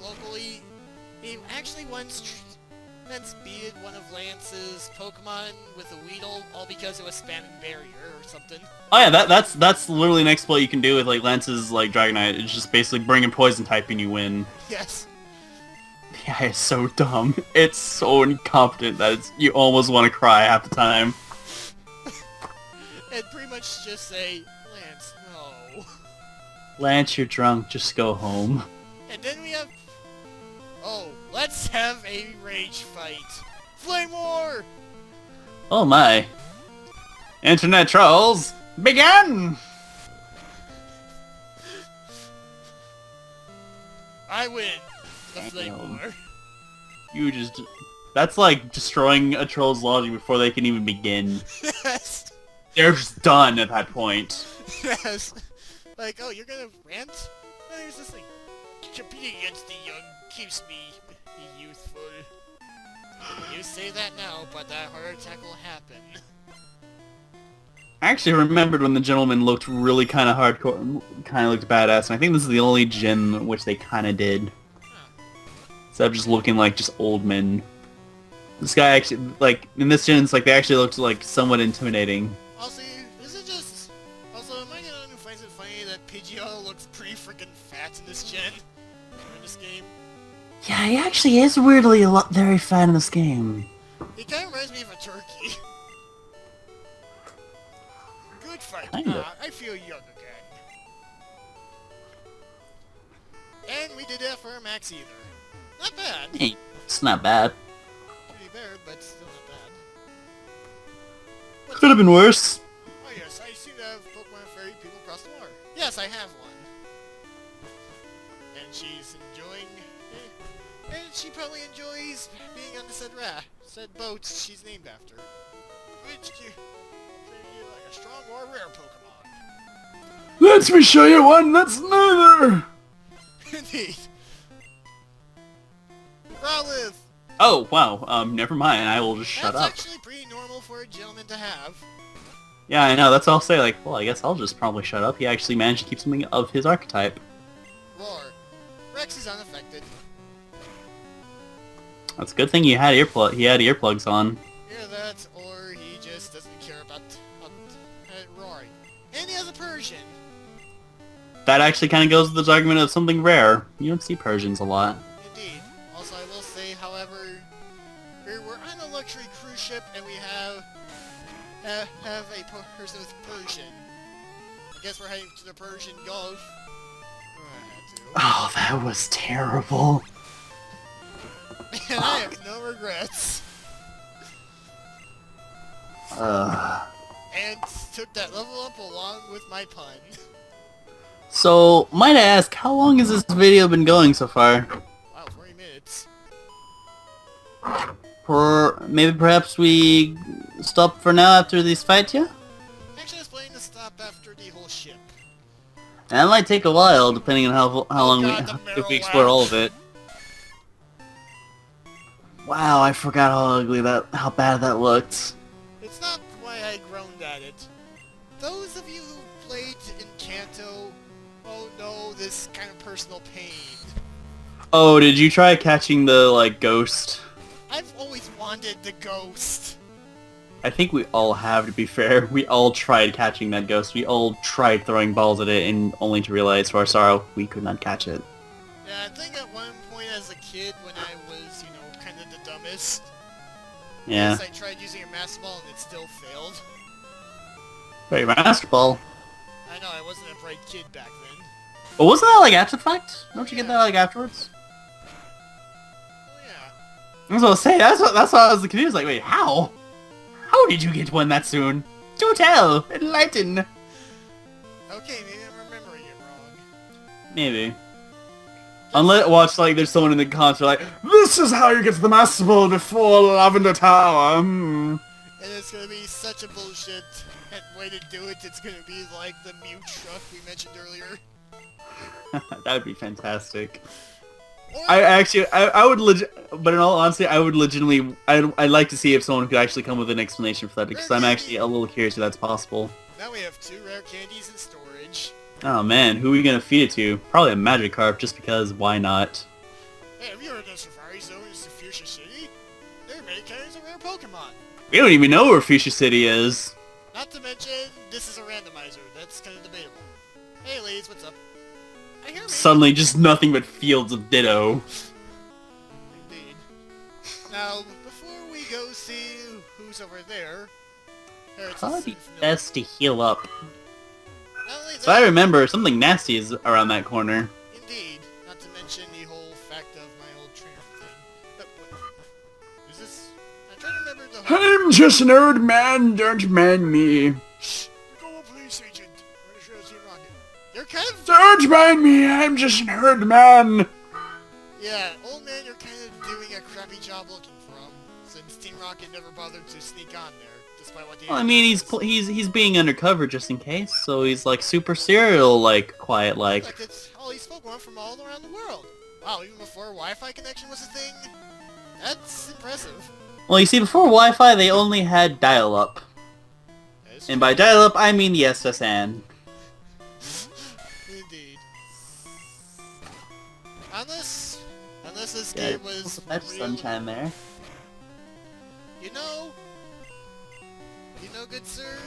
locally, he actually once beat one of Lance's Pokemon with a Weedle, all because it was spamming Barrier or something. Oh yeah, that's literally an exploit you can do with like Lance's like Dragonite. It's just basically bring in Poison type and you win. Yes. Yeah, it's so dumb. It's so incompetent that you almost want to cry half the time. And pretty much just say, Lance, no. Lance, you're drunk. Just go home. And then we have... Oh, let's have a rage fight. Flame War! Oh my. Internet trolls, begin! I win. The Flame Damn. War. You just... That's like destroying a troll's logic before they can even begin. Yes. They're just done at that point. Yes. Like, oh, you're gonna rant? Oh, here's this thing. Competing against the young keeps me youthful. You say that now, but that heart attack will happen. I actually remembered when the gentleman looked really kind of hardcore, kind of looked badass, and I think this is the only gen which they kind of did. Huh. Instead of just looking like just old men. This guy actually, like, in this gen, it's like they actually looked like somewhat intimidating. Also, is it just... Also, am I the one who finds it funny that Pidgeotto looks pretty freaking fat in this gen? In this game? Yeah, he actually is weirdly very fat in this game. He kind of reminds me of a turkey. Good fight. Kinda. I feel young again. And we did that for our max either. Not bad. Hey, it's not bad. Pretty bad, but still not bad. Could have been worse. Oh yes, I seem to have Pokemon Fairy people across the water. Yes, I have one. And she's enjoying... And she probably enjoys being on the said boat she's named after. Which you like a strong or rare Pokemon. Let me show you one that's neither! Indeed. Growlithe! Oh, wow, never mind, I will just shut That's up. actually pretty normal for a gentleman to have. Yeah, I know, that's all I'll say, like, well, I guess I'll just probably shut up. He actually managed to keep something of his archetype. Roar. Rex is unaffected. That's a good thing he had earplugs on. Either that, or he just doesn't care about roaring. And he has a Persian. that actually kind of goes with this argument of something rare. You don't see Persians a lot. Indeed. Also, I will say, however, we're on a luxury cruise ship, and we have a person with Persian. I guess we're heading to the Persian Gulf. Oh, I had to. Oh, that was terrible. And I have no regrets. And took that level up along with my pun. So, might I ask, how long has this video been going so far? Wow, 40 minutes. Maybe perhaps we stop for now after this fight, yeah? Actually, I was planning to stop after the whole ship. That might take a while, depending on how long God, if we explore all of it. Wow, I forgot how bad that looked. It's not why I groaned at it. Those of you who played in Kanto, oh no, this kind of personal pain. Oh, did you try catching the, ghost? I've always wanted the ghost. I think we all have, to be fair. We all tried catching that ghost. We all tried throwing balls at it, and only to realize, to our sorrow, we could not catch it. Yeah, I think at one point as a kid, when I was, kind of the dumbest, Yeah. I tried using a master ball and it still failed. Wait, Master Ball? I know, I wasn't a bright kid back then. But wasn't that, after the fact? Don't you get that, afterwards? Oh yeah. I was gonna say, that's why I was confused, wait, how? How did you get one that soon? Do tell! Enlighten! Okay, maybe I'm remembering it wrong. Maybe. Unless, watch, there's someone in the concert This is how you get to the Master Ball before Lavender Tower. And it's gonna be such a bullshit way to do it. It's gonna be like the Mew truck we mentioned earlier. That would be fantastic. Or, I would but in all honesty, I would legitimately, I'd like to see if someone could actually come with an explanation for that, because I'm actually a little curious if that's possible. now we have 2 rare candies in storage. Oh man, who are we gonna feed it to? Probably a Magikarp, just because, why not? Hey, have you heard of Safari Zone in Fuchsia City? There are many kinds of rare Pokemon. We don't even know where Fuchsia City is. Not to mention, this is a randomizer. That's kind of debatable. Hey ladies, what's up? I hear me. Suddenly, just nothing but fields of Ditto. Indeed. Now, before we go see who's over there, Probably best to heal up. Not only So I that, remember something nasty is around that corner. indeed, not to mention the whole fact of my old trainer thing. Wait, is this? I'm trying to remember the whole... I'm just an old man, don't mind me. Shh! Go on, police agent! I'm gonna show you Team Rocket. You're kind of... Don't mind me, I'm just an old man. Yeah, old man, you're kind of doing a crappy job looking for him, since Team Rocket never bothered to sneak on there, despite what the... Well, I mean, he's being undercover just in case, so he's super serial, quiet. Like it's all these Pokemon from all around the world. Wow, even before Wi-Fi connection was a thing? That's impressive. Well, you see, before Wi-Fi, they only had dial-up. That is And by dial-up, I mean the SSN. Indeed. Unless this Yeah, game was that's real... sunshine there. You know, good sir,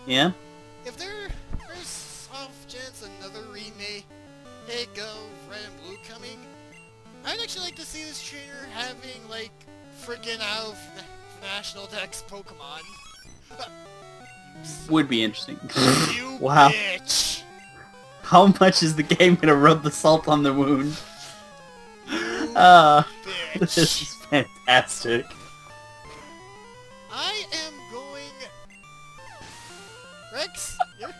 Yeah? if there's off chance another remake of Red and Blue coming, I'd actually like to see this trainer having, freaking out National Dex Pokemon. Would be interesting. You Wow. bitch! How much is the game gonna rub the salt on the wound? You This is bitch! fantastic. I am going... Rex? You're...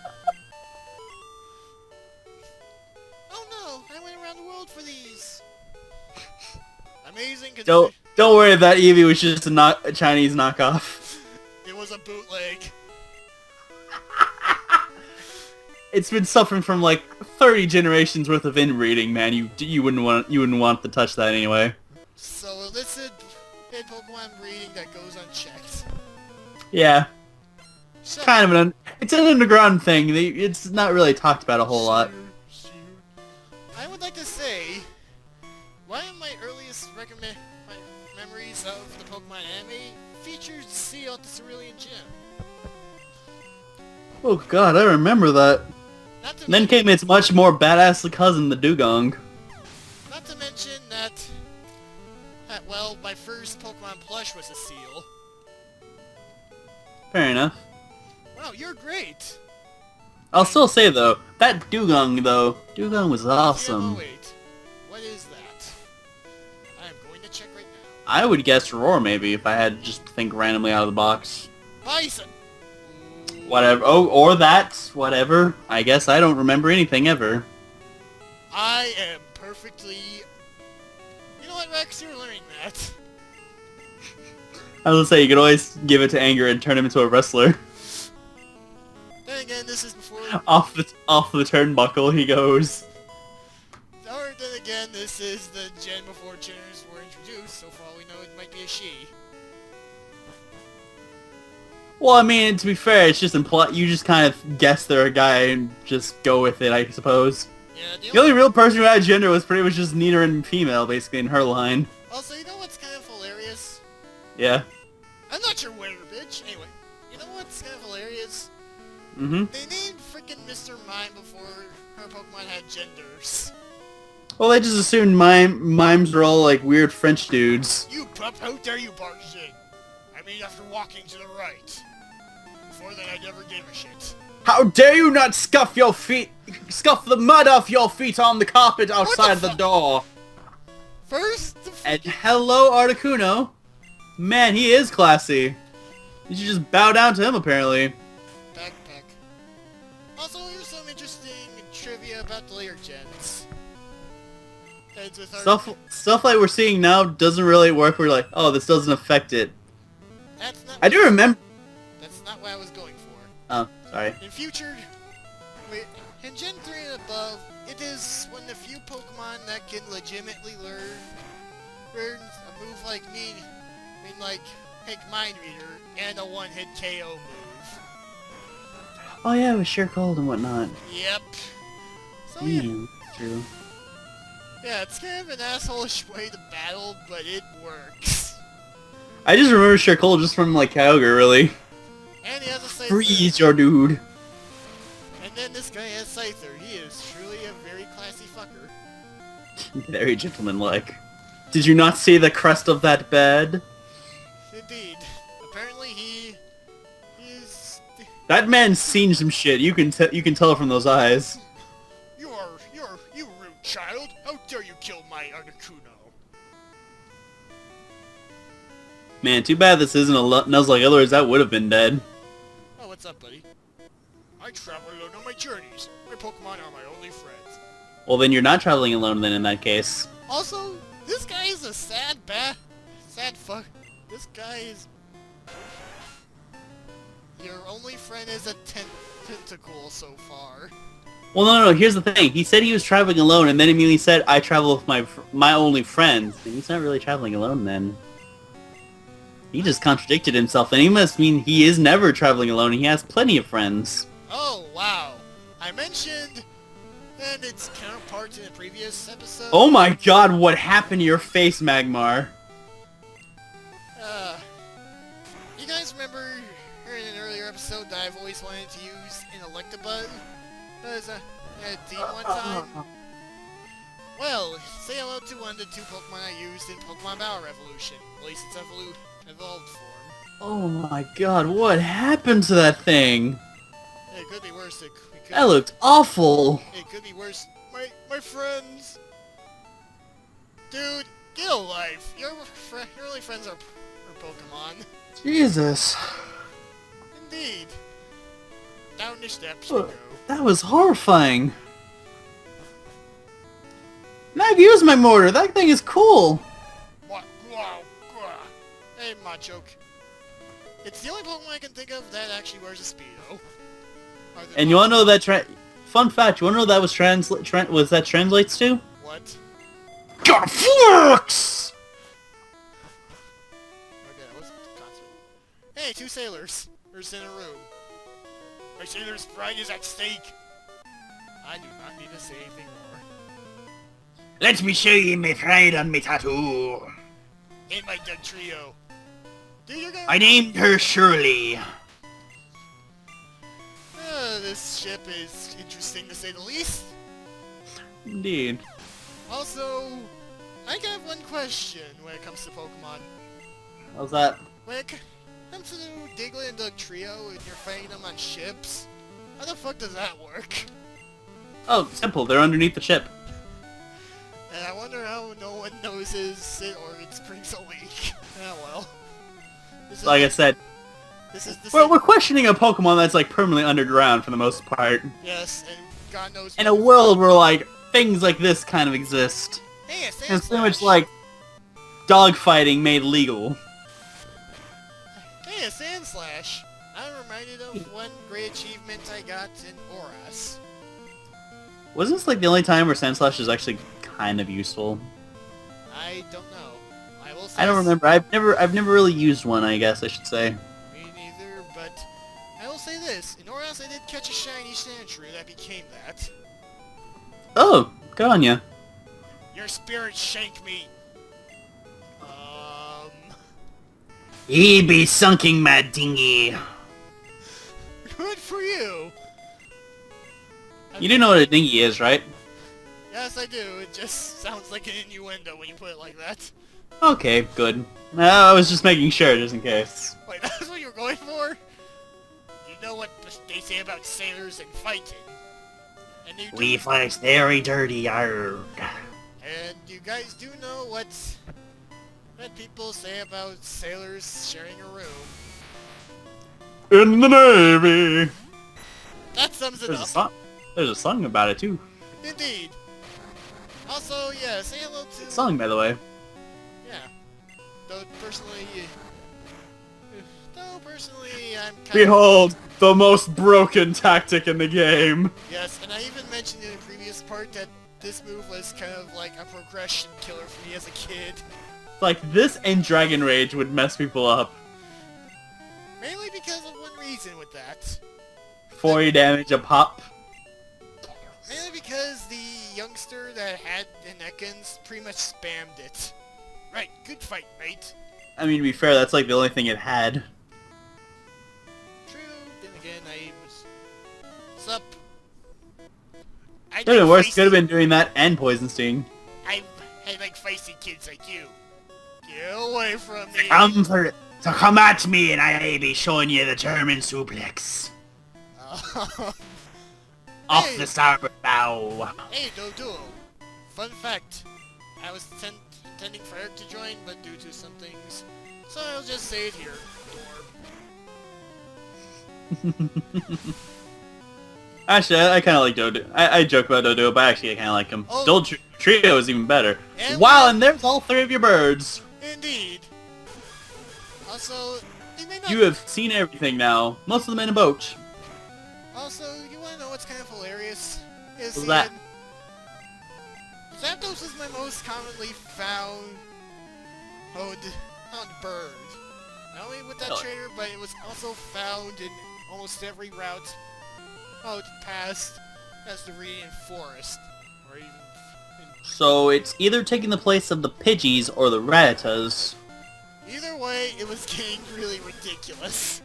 Oh no, I went around the world for these! Amazing Don't worry, that Eevee was just a Chinese knockoff. It was a bootleg. It's been suffering from 30 generations worth of inbreeding, man. You wouldn't want to touch that anyway. So illicit Pokemon breeding that goes unchecked. Yeah, So, kind of it's an underground thing. It's not really talked about a whole lot. I would like to say, one of my earliest memories of the Pokemon anime features Seal at the Cerulean Gym. Oh god, I remember that. Then came its much more badass cousin, the Dugong. Not to mention that, well, my first Pokemon plush was a seal. Fair enough. Wow, you're great! I'll still say though, that Dugong was awesome. Yeah, wait. What is that? I'm going to check right now. I would guess Roar maybe if I had to just think randomly out of the box. Bison! Whatever. Oh, or that. Whatever. I guess I don't remember anything ever. I am perfectly... You know what, Rex? You're learning that. I was gonna say, you could always give it to Anger and turn him into a wrestler. Then again, this is before... off the turnbuckle he goes. Or then again, this is the gen before genders were introduced, so for all we know, it might be a she. Well, I mean, to be fair, it's just you just kind of guess they're a guy and just go with it, I suppose. Yeah, the only real person who had gender was pretty much just neither and female, basically, in her line. Also, you know what's kind of hilarious? Yeah. I'm not your winner, bitch! Anyway, you know what's kind of hilarious? Mm-hmm. They named frickin' Mr. Mime before her Pokemon had genders. Well, they just assumed mimes are all, like, weird French dudes. You pup, how dare you barge in? I mean, after walking to the right. Before that, I never gave a shit. How dare you not scuff the mud off your feet on the carpet outside the door! First, And hello, Articuno. Man, he is classy. You should just bow down to him, apparently. Backpack. Also, here's some interesting trivia about the later gens. Stuff like we're seeing now doesn't really work. We're like, oh, this doesn't affect it. That's not. I do remember. That's not what I was going for. Oh, sorry. In future, in Gen 3 and above, it is one of the few Pokemon that can legitimately learn a move like me. I mean, like, pick Mind Reader and a one-hit KO move. Oh yeah, it was sure cold and whatnot. Yep. So yeah. True. Yeah, it's kind of an asshole-ish way to battle, but it works. I just remember Sure Cold just from, like, Kyogre, really. And he has a Scyther. Freeze your dude. And then this guy has Scyther. He is truly a very classy fucker. Very gentlemanlike. Did you not see the crest of that bed? Indeed. Apparently he's... That man's seen some shit. You can tell from those eyes. You rude child! How dare you kill my Articuno? Man, too bad this isn't a Nuzlocke, otherwise that would have been dead. Oh, what's up, buddy? I travel alone on my journeys. My Pokemon are my only friends. Well, then you're not traveling alone then in that case. Also, this guy is a sad fuck. This guy is... Your only friend is a tentacle so far. Well, no, here's the thing. He said he was traveling alone, and then immediately said, I travel with my only friends. And he's not really traveling alone, then. He just contradicted himself, and he must mean he is never traveling alone, and he has plenty of friends. Oh, wow. I mentioned, and its counterpart in the previous episode. Oh my god, what happened to your face, Magmar? You guys remember in an earlier episode that I've always wanted to use an Electabuzz as a team one time? Well, say hello to one of the two Pokemon I used in Pokemon Battle Revolution, at least its evolved form. Oh my god, what happened to that thing? It could be worse. That looked awful. It could be worse. My friends. Dude, get a life. Your only friends are Pokemon. Jesus. Indeed. Down the steps you go. That was horrifying. Mag, use my mortar. That thing is cool. What? Wow. Hey, Machoke. It's the only Pokemon I can think of that actually wears a Speedo. And you wanna know that fun fact, you wanna know that was translates to? What? God, Flux! Okay, what's the concept? Hey, two sailors. They're in a room. My sailor's pride is at stake. I do not need to say anything more. Let me show you my pride on my tattoo. In my dead trio. Dude, you're gonna... I named her Shirley. this ship is interesting to say the least. Indeed. Also, I have one question when it comes to Pokemon. How's that? When it comes to Diglett and Doug trio and you're fighting them on ships, how the fuck does that work? Oh, simple. They're underneath the ship. And I wonder how no one notices it or it springs a leak. Ah well. Like I said, we're questioning a Pokemon that's like permanently underground for the most part. Yes, and God knows. In a world where like things like this kind of exist. Hey, it's It's pretty much like dogfighting made legal. Hey, a Sandslash. I'm reminded of one great achievement I got in Oras. Was this like the only time where Sandslash is actually kind of useful? I don't know. I will say. I don't remember. I've never really used one. I guess I should say. Me neither, but I will say this: in Oras, I did catch a shiny Sandshrew that became that. Oh, good on ya. Your spirit shank me. Ye be sunking my dinghy. Good for you. You do know what a dinghy is, right? Yes, I do. It just sounds like an innuendo when you put it like that. Okay, good. I was just making sure, just in case. Wait, that's what you were going for? You know what they say about sailors and fighting. And We fight very dirty, arg. And you guys do know what people say about sailors sharing a room. In the Navy! That sums it up. There's a song about it, too. Indeed. Also, yeah, say hello to... Good song, by the way. Yeah. Though personally, I'm kind Behold, the most broken tactic in the game. Yes, and I even mentioned in the previous part that this move was kind of like a progression killer for me as a kid. Like, this and Dragon Rage would mess people up. Mainly because of one reason with that. 40 damage a pop. Mainly because the youngster that had an Ekans pretty much spammed it. Right, good fight, mate. I mean, to be fair, that's like the only thing it had. True, then again, I was... Sup? Could have been worse, could have been doing that and Poison Sting. I like feisty kids like you. Get away from me! So come at me and I'll be showing you the German suplex. Off the starboard bow. Hey, Dodo. Fun fact. I was intending for Eric to join, but due to some things, so I'll just say it here. Actually, I kind of like Dodo. I joke about Dodo, but actually I kind of like him. Oh. Dodo Trio is even better. And wow, and there's all three of your birds. Indeed. Also, they may not... You have seen everything now. Most of them in a boat. Also, you want to know what's kind of hilarious? What's that? Zapdos is my most commonly found bird. Not only with that trader, but it was also found in almost every route past the Radiant Forest. Or even... So it's either taking the place of the Pidgeys or the Rattatas. Either way, it was getting really ridiculous.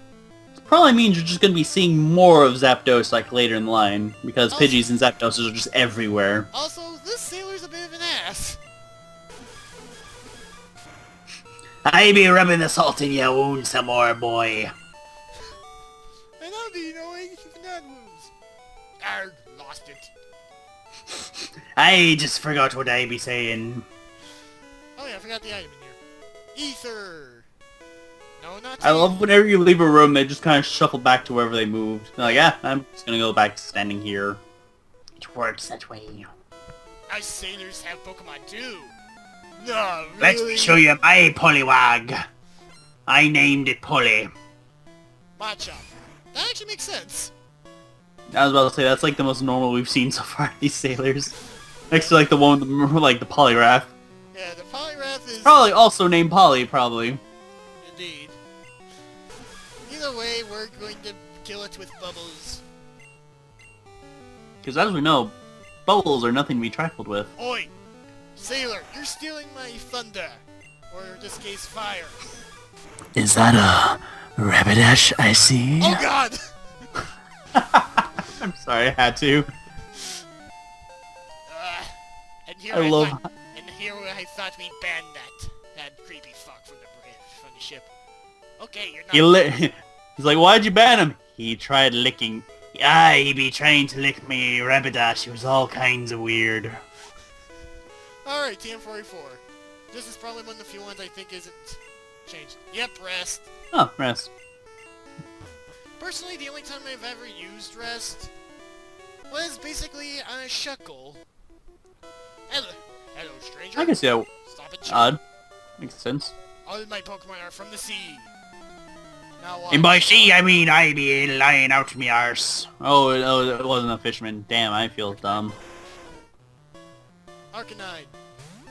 Probably means you're just going to be seeing more of Zapdos like later in the line, because Also, Pidgeys and Zapdoses are just everywhere. Also, this sailor's a bit of an ass. I be rubbing the salt in your wound some more, boy. And I'll be knowing if not wounds. Arg, lost it. I just forgot what I be saying. Oh yeah, I forgot the item in here. Ether. No, not I love whenever you leave a room, they just kind of shuffle back to wherever they moved. They're like, yeah, I'm just gonna go back to standing here. It works that way. Us sailors have Pokemon too. No, really? Let me show you my Poliwag. I named it Polly. Machop. That actually makes sense. I was about to say, that's like the most normal we've seen so far, these sailors. Next to like the one with the, like the Poliwrath. Yeah, the Poliwrath is... Probably also named Polly, probably. Indeed. Either way, we're going to kill it with Bubbles. Because as we know, bubbles are nothing to be trifled with. Oi! Sailor, you're stealing my thunder. Or in this case, fire. Is that a Rapidash I see? Oh god! I'm sorry, I had to. And here I love. and here I thought we'd ban that creepy fuck from the ship. Okay, you're not. He's like, why'd you ban him? He tried licking. Yeah, he be trying to lick me Rapidash. It was all kinds of weird. Alright, TM44. This is probably one of the few ones I think isn't changed. Yep, rest. Oh, rest. Personally, the only time I've ever used rest was basically on a Shuckle. Hello, stranger. I can see that. Stop it, Odd. Makes sense. All of my Pokemon are from the sea. Now And by sea, I mean I be lying out me arse. Oh, it wasn't a fisherman. Damn, I feel dumb. Arcanine.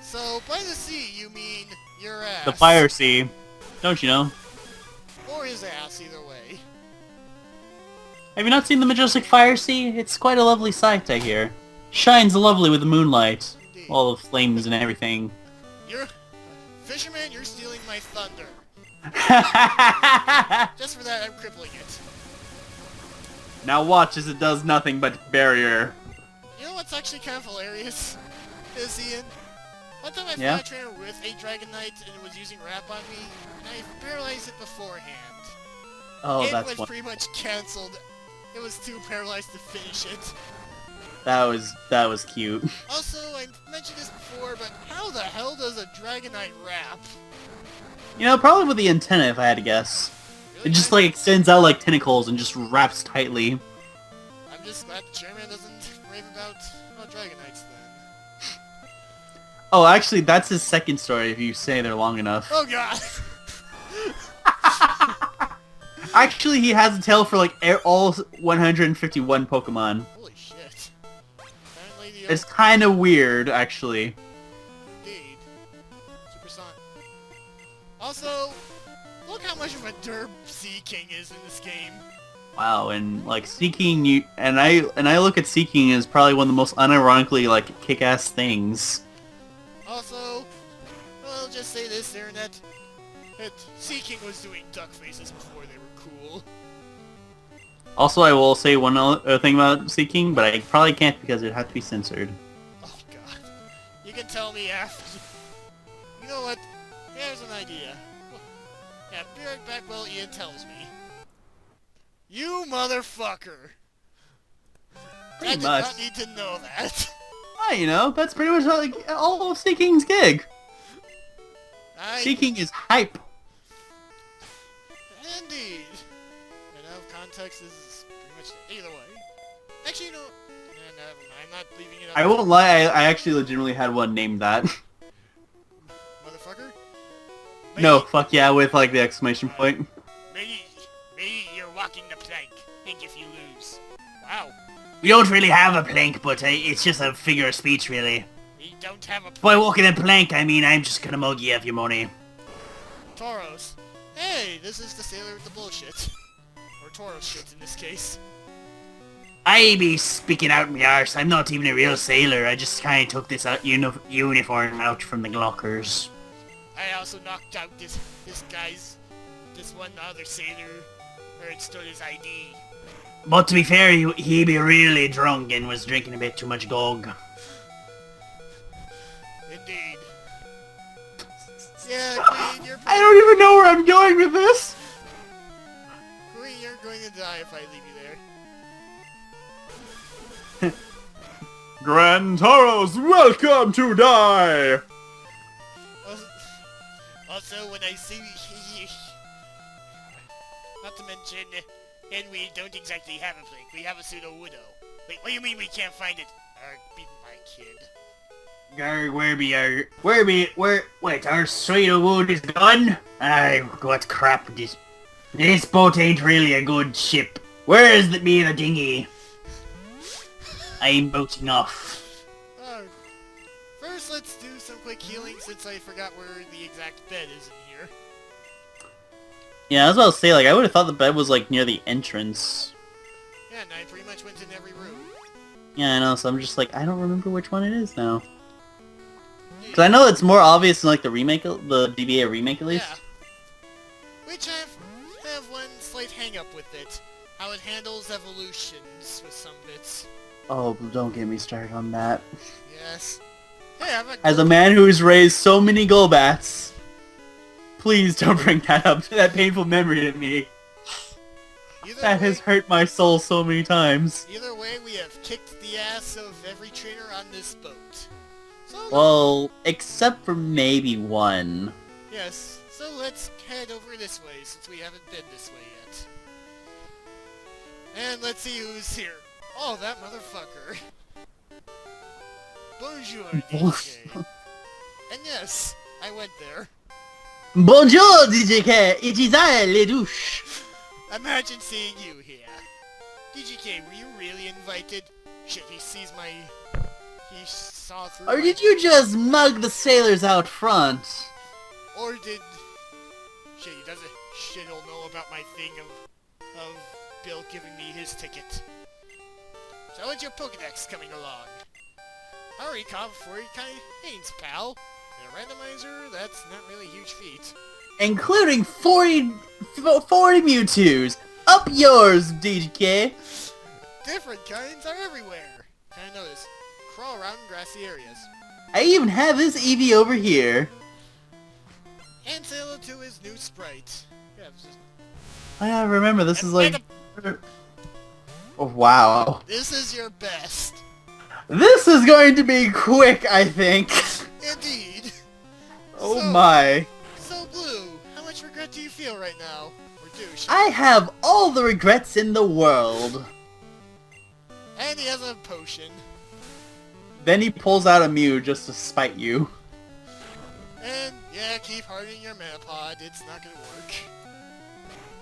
So, by the sea, you mean your ass. The fire sea. Don't you know? Or his ass, either way. Have you not seen the majestic fire sea? It's quite a lovely sight, I hear. Shines lovely with the moonlight. Indeed. All the flames and everything. You're... Fisherman, you're stealing my thunder. Just for that, I'm crippling it. Now watch as it does nothing but barrier. You know what's actually kind of hilarious? Is Ian? One time I Yeah? fought a trainer with a Dragonite and it was using Wrap on me, and I paralyzed it beforehand. Oh, it that's was one. pretty much cancelled. It was too paralyzed to finish it. That was cute. Also, I mentioned this before, but how the hell does a Dragonite wrap? You know, probably with the antenna, if I had to guess. Really? It just like extends out like tentacles and just wraps tightly. I'm just glad the chairman doesn't rave about Dragonites then. Oh, actually, that's his second story if you stay there long enough. Oh god! Actually, he has a tail for like all 151 Pokemon. Holy shit. Apparently the It's kind of weird, actually. Indeed. Super Sonic. Also, look how much of a derp Sea King is in this game. Wow, and like Seeking, you and I look at Seeking as probably one of the most unironically like kick-ass things. Also, well, just say this, Internet. Sea King was doing duck faces before they were cool. Also, I will say one other thing about Seeking, but I probably can't because it'd have to be censored. Oh god. You can tell me after. You know what? Here's an idea. Yeah, be right back while Ian tells me. You motherfucker! I Pretty did much. not need to know that. Ah, you know, that's pretty much like all of Seeking's gig. Seeking is hype. Indeed. And out of context is pretty much either way. Actually, no. Never mind. I'm not leaving it up. I won't lie, I actually legitimately had one named that. Motherfucker? No, fuck yeah, with like the exclamation point. Maybe you're walking the plank. Think if you lose. Wow. We don't really have a plank, but it's just a figure of speech, really. We don't have a By walking a plank, I mean I'm just gonna mug you of your money. Tauros. Hey, this is the sailor with the bullshit. Or Tauros shit in this case. I be speaking out my arse. I'm not even a real sailor. I just kinda took this uniform out from the lockers. I also knocked out this one other sailor, where it stood his ID. But to be fair, he be really drunk and was drinking a bit too much gog. Indeed. Yeah, Queen, you're I don't even know where I'm going with this! Queen, you're going to die if I leave you there. Grand Tauros, welcome to die! Also, when I see... Not to mention, and we don't exactly have a plank. We have a pseudo-widow. Wait, what do you mean we can't find it? Be my kid. Wait, our sweet wood is gone? Aye, what crap, this boat ain't really a good ship. Where is me the dinghy? I'm boating off. First, let's do some quick healing since I forgot where the exact bed is in here. Yeah, I was about to say, like, I would have thought the bed was, like, near the entrance. Yeah, and I pretty much went in every room. Yeah, I know, so I'm just like, I don't remember which one it is now. Because I know it's more obvious in, like, the remake, the DBA remake, at least. Yeah. Which I have one slight hang-up with it. how it handles evolutions with some bits. Oh, don't get me started on that. Yes. Hey, I'm a As a man who's raised so many Golbats, please don't bring that up. That painful memory to me. That has hurt my soul so many times. Either way, we have kicked the ass of every trainer on this boat. So Well, except for maybe one. yes, so let's head over this way since we haven't been this way yet. And let's see who's here. Oh, that motherfucker. Bonjour, DJ. And yes, I went there. Bonjour, DJK! It is I, Les Douches! Imagine seeing you here. DGK, were you really invited? Shit, he sees my... He saw through Or my... did you just mug the sailors out front? Or did... Shit, he doesn't... Shit, he'll know about my thing of Bill giving me his ticket. So how's your Pokedex coming along? Hurry, cop, before he kinda hates, pal. In a randomizer, that's not really a huge feat. Including 40 Mewtwo's! Up yours, DJK! Different kinds are everywhere. Kinda notice. Crawl around in grassy areas. I even have this Eevee over here. And say hello to his new sprite. Yeah, it's just... I gotta remember, this is like... Oh, wow. This is your best. This is going to be quick, I think. Indeed. Oh So- my. So, Blue, how much regret do you feel right now? Or douche? I have all the regrets in the world. And he has a potion. Then he pulls out a Mew just to spite you. And, yeah, keep hardening your Manapod. It's not gonna work.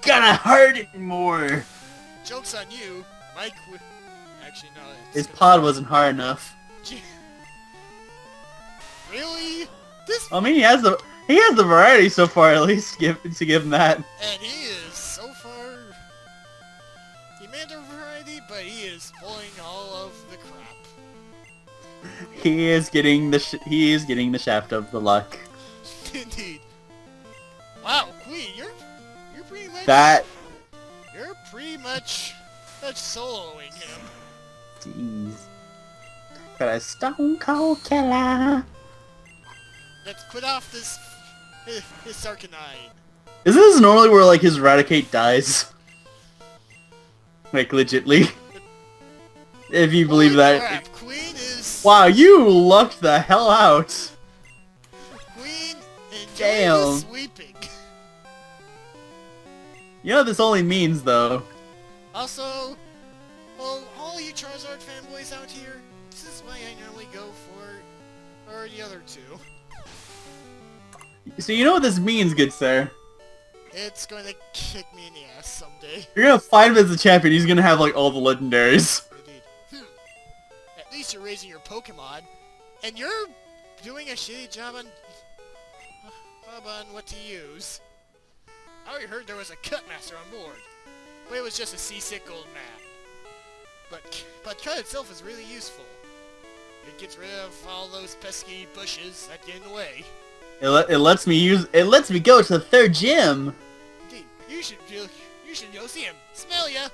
Gotta hurt it more. Joke's on you. Mike would... Actually, no. His pod wasn't hard enough. Really? This... I mean, he has the variety so far, at least to give him that. And he is, so far... He made a variety, but he is pulling all of the crap. He is getting the shaft of the luck. Indeed. Wow, Queen, you're pretty much... You're pretty much soloing him. Jeez. But a stone cold killer. Let's put off this... his Sarkanine. Isn't this normally where like his Raticate dies? Like legitly. If you believe Holy that. crap, Queen is... Wow, you lucked the hell out. Queen, enjoy Damn. the sweeping. You know what this only means though. Also, well, all you Charizard fanboys out here, this is why I normally go for the other two. So you know what this means, good sir? It's going to kick me in the ass someday. You're gonna fight him as the champion, he's gonna have like all the legendaries. Indeed. At least you're raising your Pokemon, and you're doing a shitty job on what to use. I already heard there was a Cut Master on board, but it was just a seasick old man. But Cut itself is really useful. It gets rid of all those pesky bushes that get in the way. It lets me go to the third gym. Indeed, you should go see him. Smell ya.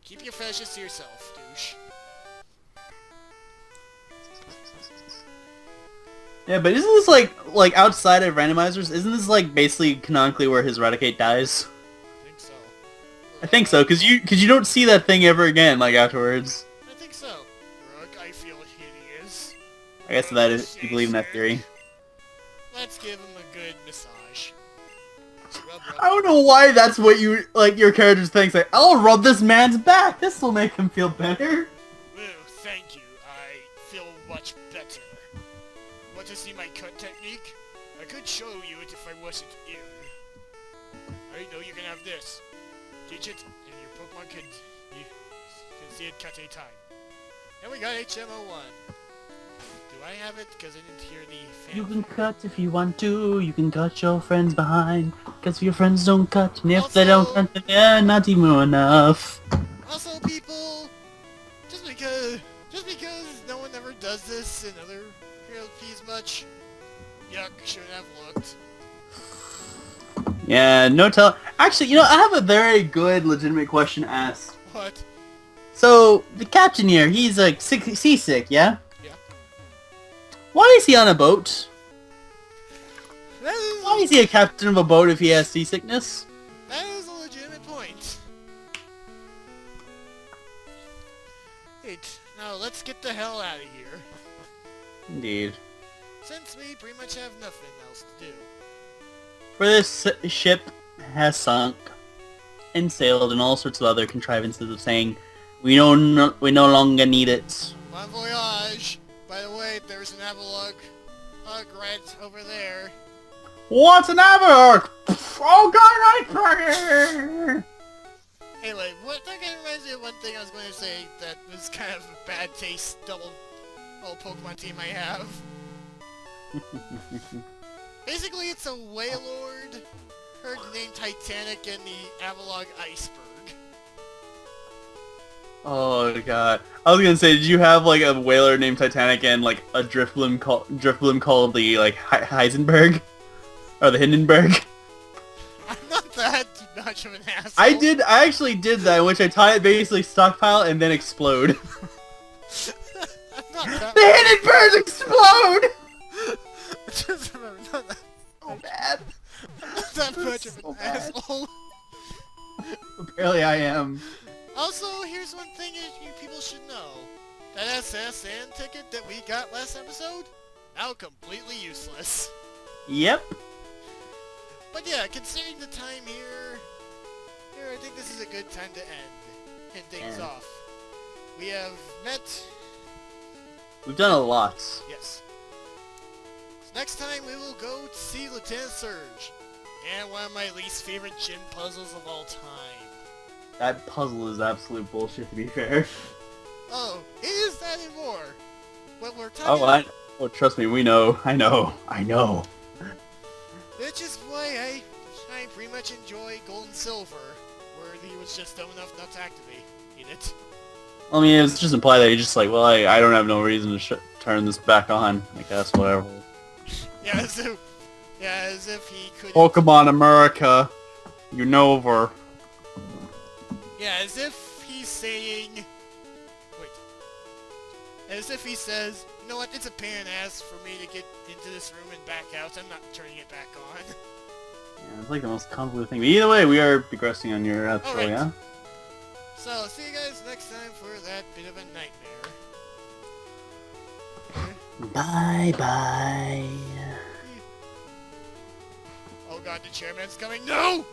Keep your fetishes to yourself, douche. Yeah, but isn't this like outside of randomizers? Isn't this like basically canonically where his Raticate dies? I think so. I think so, cause you don't see that thing ever again like afterwards. I think so. Rook, I feel hideous. I guess that is you believe in that theory. Let's give him a good massage. Rub, I don't know why that's what you like your character thinks. Like, I'll rub this man's back. This will make him feel better. Woo, thank you. I feel much better. Want to see my cut technique? I could show you it if I wasn't ill. I know you can have this. Teach it, and your Pokemon can see it cut a time. And we got HM01. Do I have it? Because I didn't hear the fan. You can cut if you want to. You can cut your friends behind. Cause if your friends don't cut, and if they don't cut, then they're not even enough. Also, people, just because no one ever does this in other PvPs much, yuck, shouldn't have looked. Yeah, no tell. Actually, you know, I have a very good, legitimate question to ask. What? So, the captain here, he's like seasick, yeah? Yeah. Why is he on a boat? That is, Why is he a captain of a boat if he has seasickness? that is a legitimate point. Wait, now let's get the hell out of here. Indeed. Since we pretty much have nothing else to do. For this ship has sunk and sailed and all sorts of other contrivances of saying, we no longer need it. Bon voyage! By the way, there's an Avalog Red over there. What's an Avark? Oh god, I Anyway, that kind of reminds me of one thing I was going to say that was kind of a bad taste double Pokemon team I have. Basically, it's a Wailord herd named Titanic and the Avalog Iceberg. Oh god. I was gonna say, did you have like a whaler named Titanic and like a Drifblim called the like Heisenberg? Or the Hindenburg? I'm not that much of an asshole. I actually did that, in which I tie it basically stockpile and then explode. I'm not that The Hindenburgs explode! Just remember, not that, So bad. I'm not that much of So an bad. asshole. Apparently I am. Also, here's one thing you people should know. That SSN ticket that we got last episode? Now completely useless. Yep. But yeah, considering the time here, I think this is a good time to end things Yeah. off. We have met, We've done a lot. yes. So next time we will go to see Lieutenant Surge, and one of my least favorite gym puzzles of all time. That puzzle is absolute bullshit, to be fair. Oh, it is that and more. What we're talking Oh, trust me, we know. I know. Which is why I pretty much enjoy Gold and Silver, where he was just dumb enough not to activate it. I mean, it's just implied that he's just like, well, I don't have no reason to turn this back on. I guess, whatever. Yeah, as if he could. Pokemon America, you know over. Yeah, as if he's saying. Wait. As if he says, you know what? It's a pain in the ass for me to get into this room and back out. I'm not turning it back on. Yeah, it's like the most convoluted thing. But either way, we are digressing on your outro, Alright. yeah? So, see you guys next time for that bit of a nightmare. Bye-bye. Oh god, the chairman's coming. No!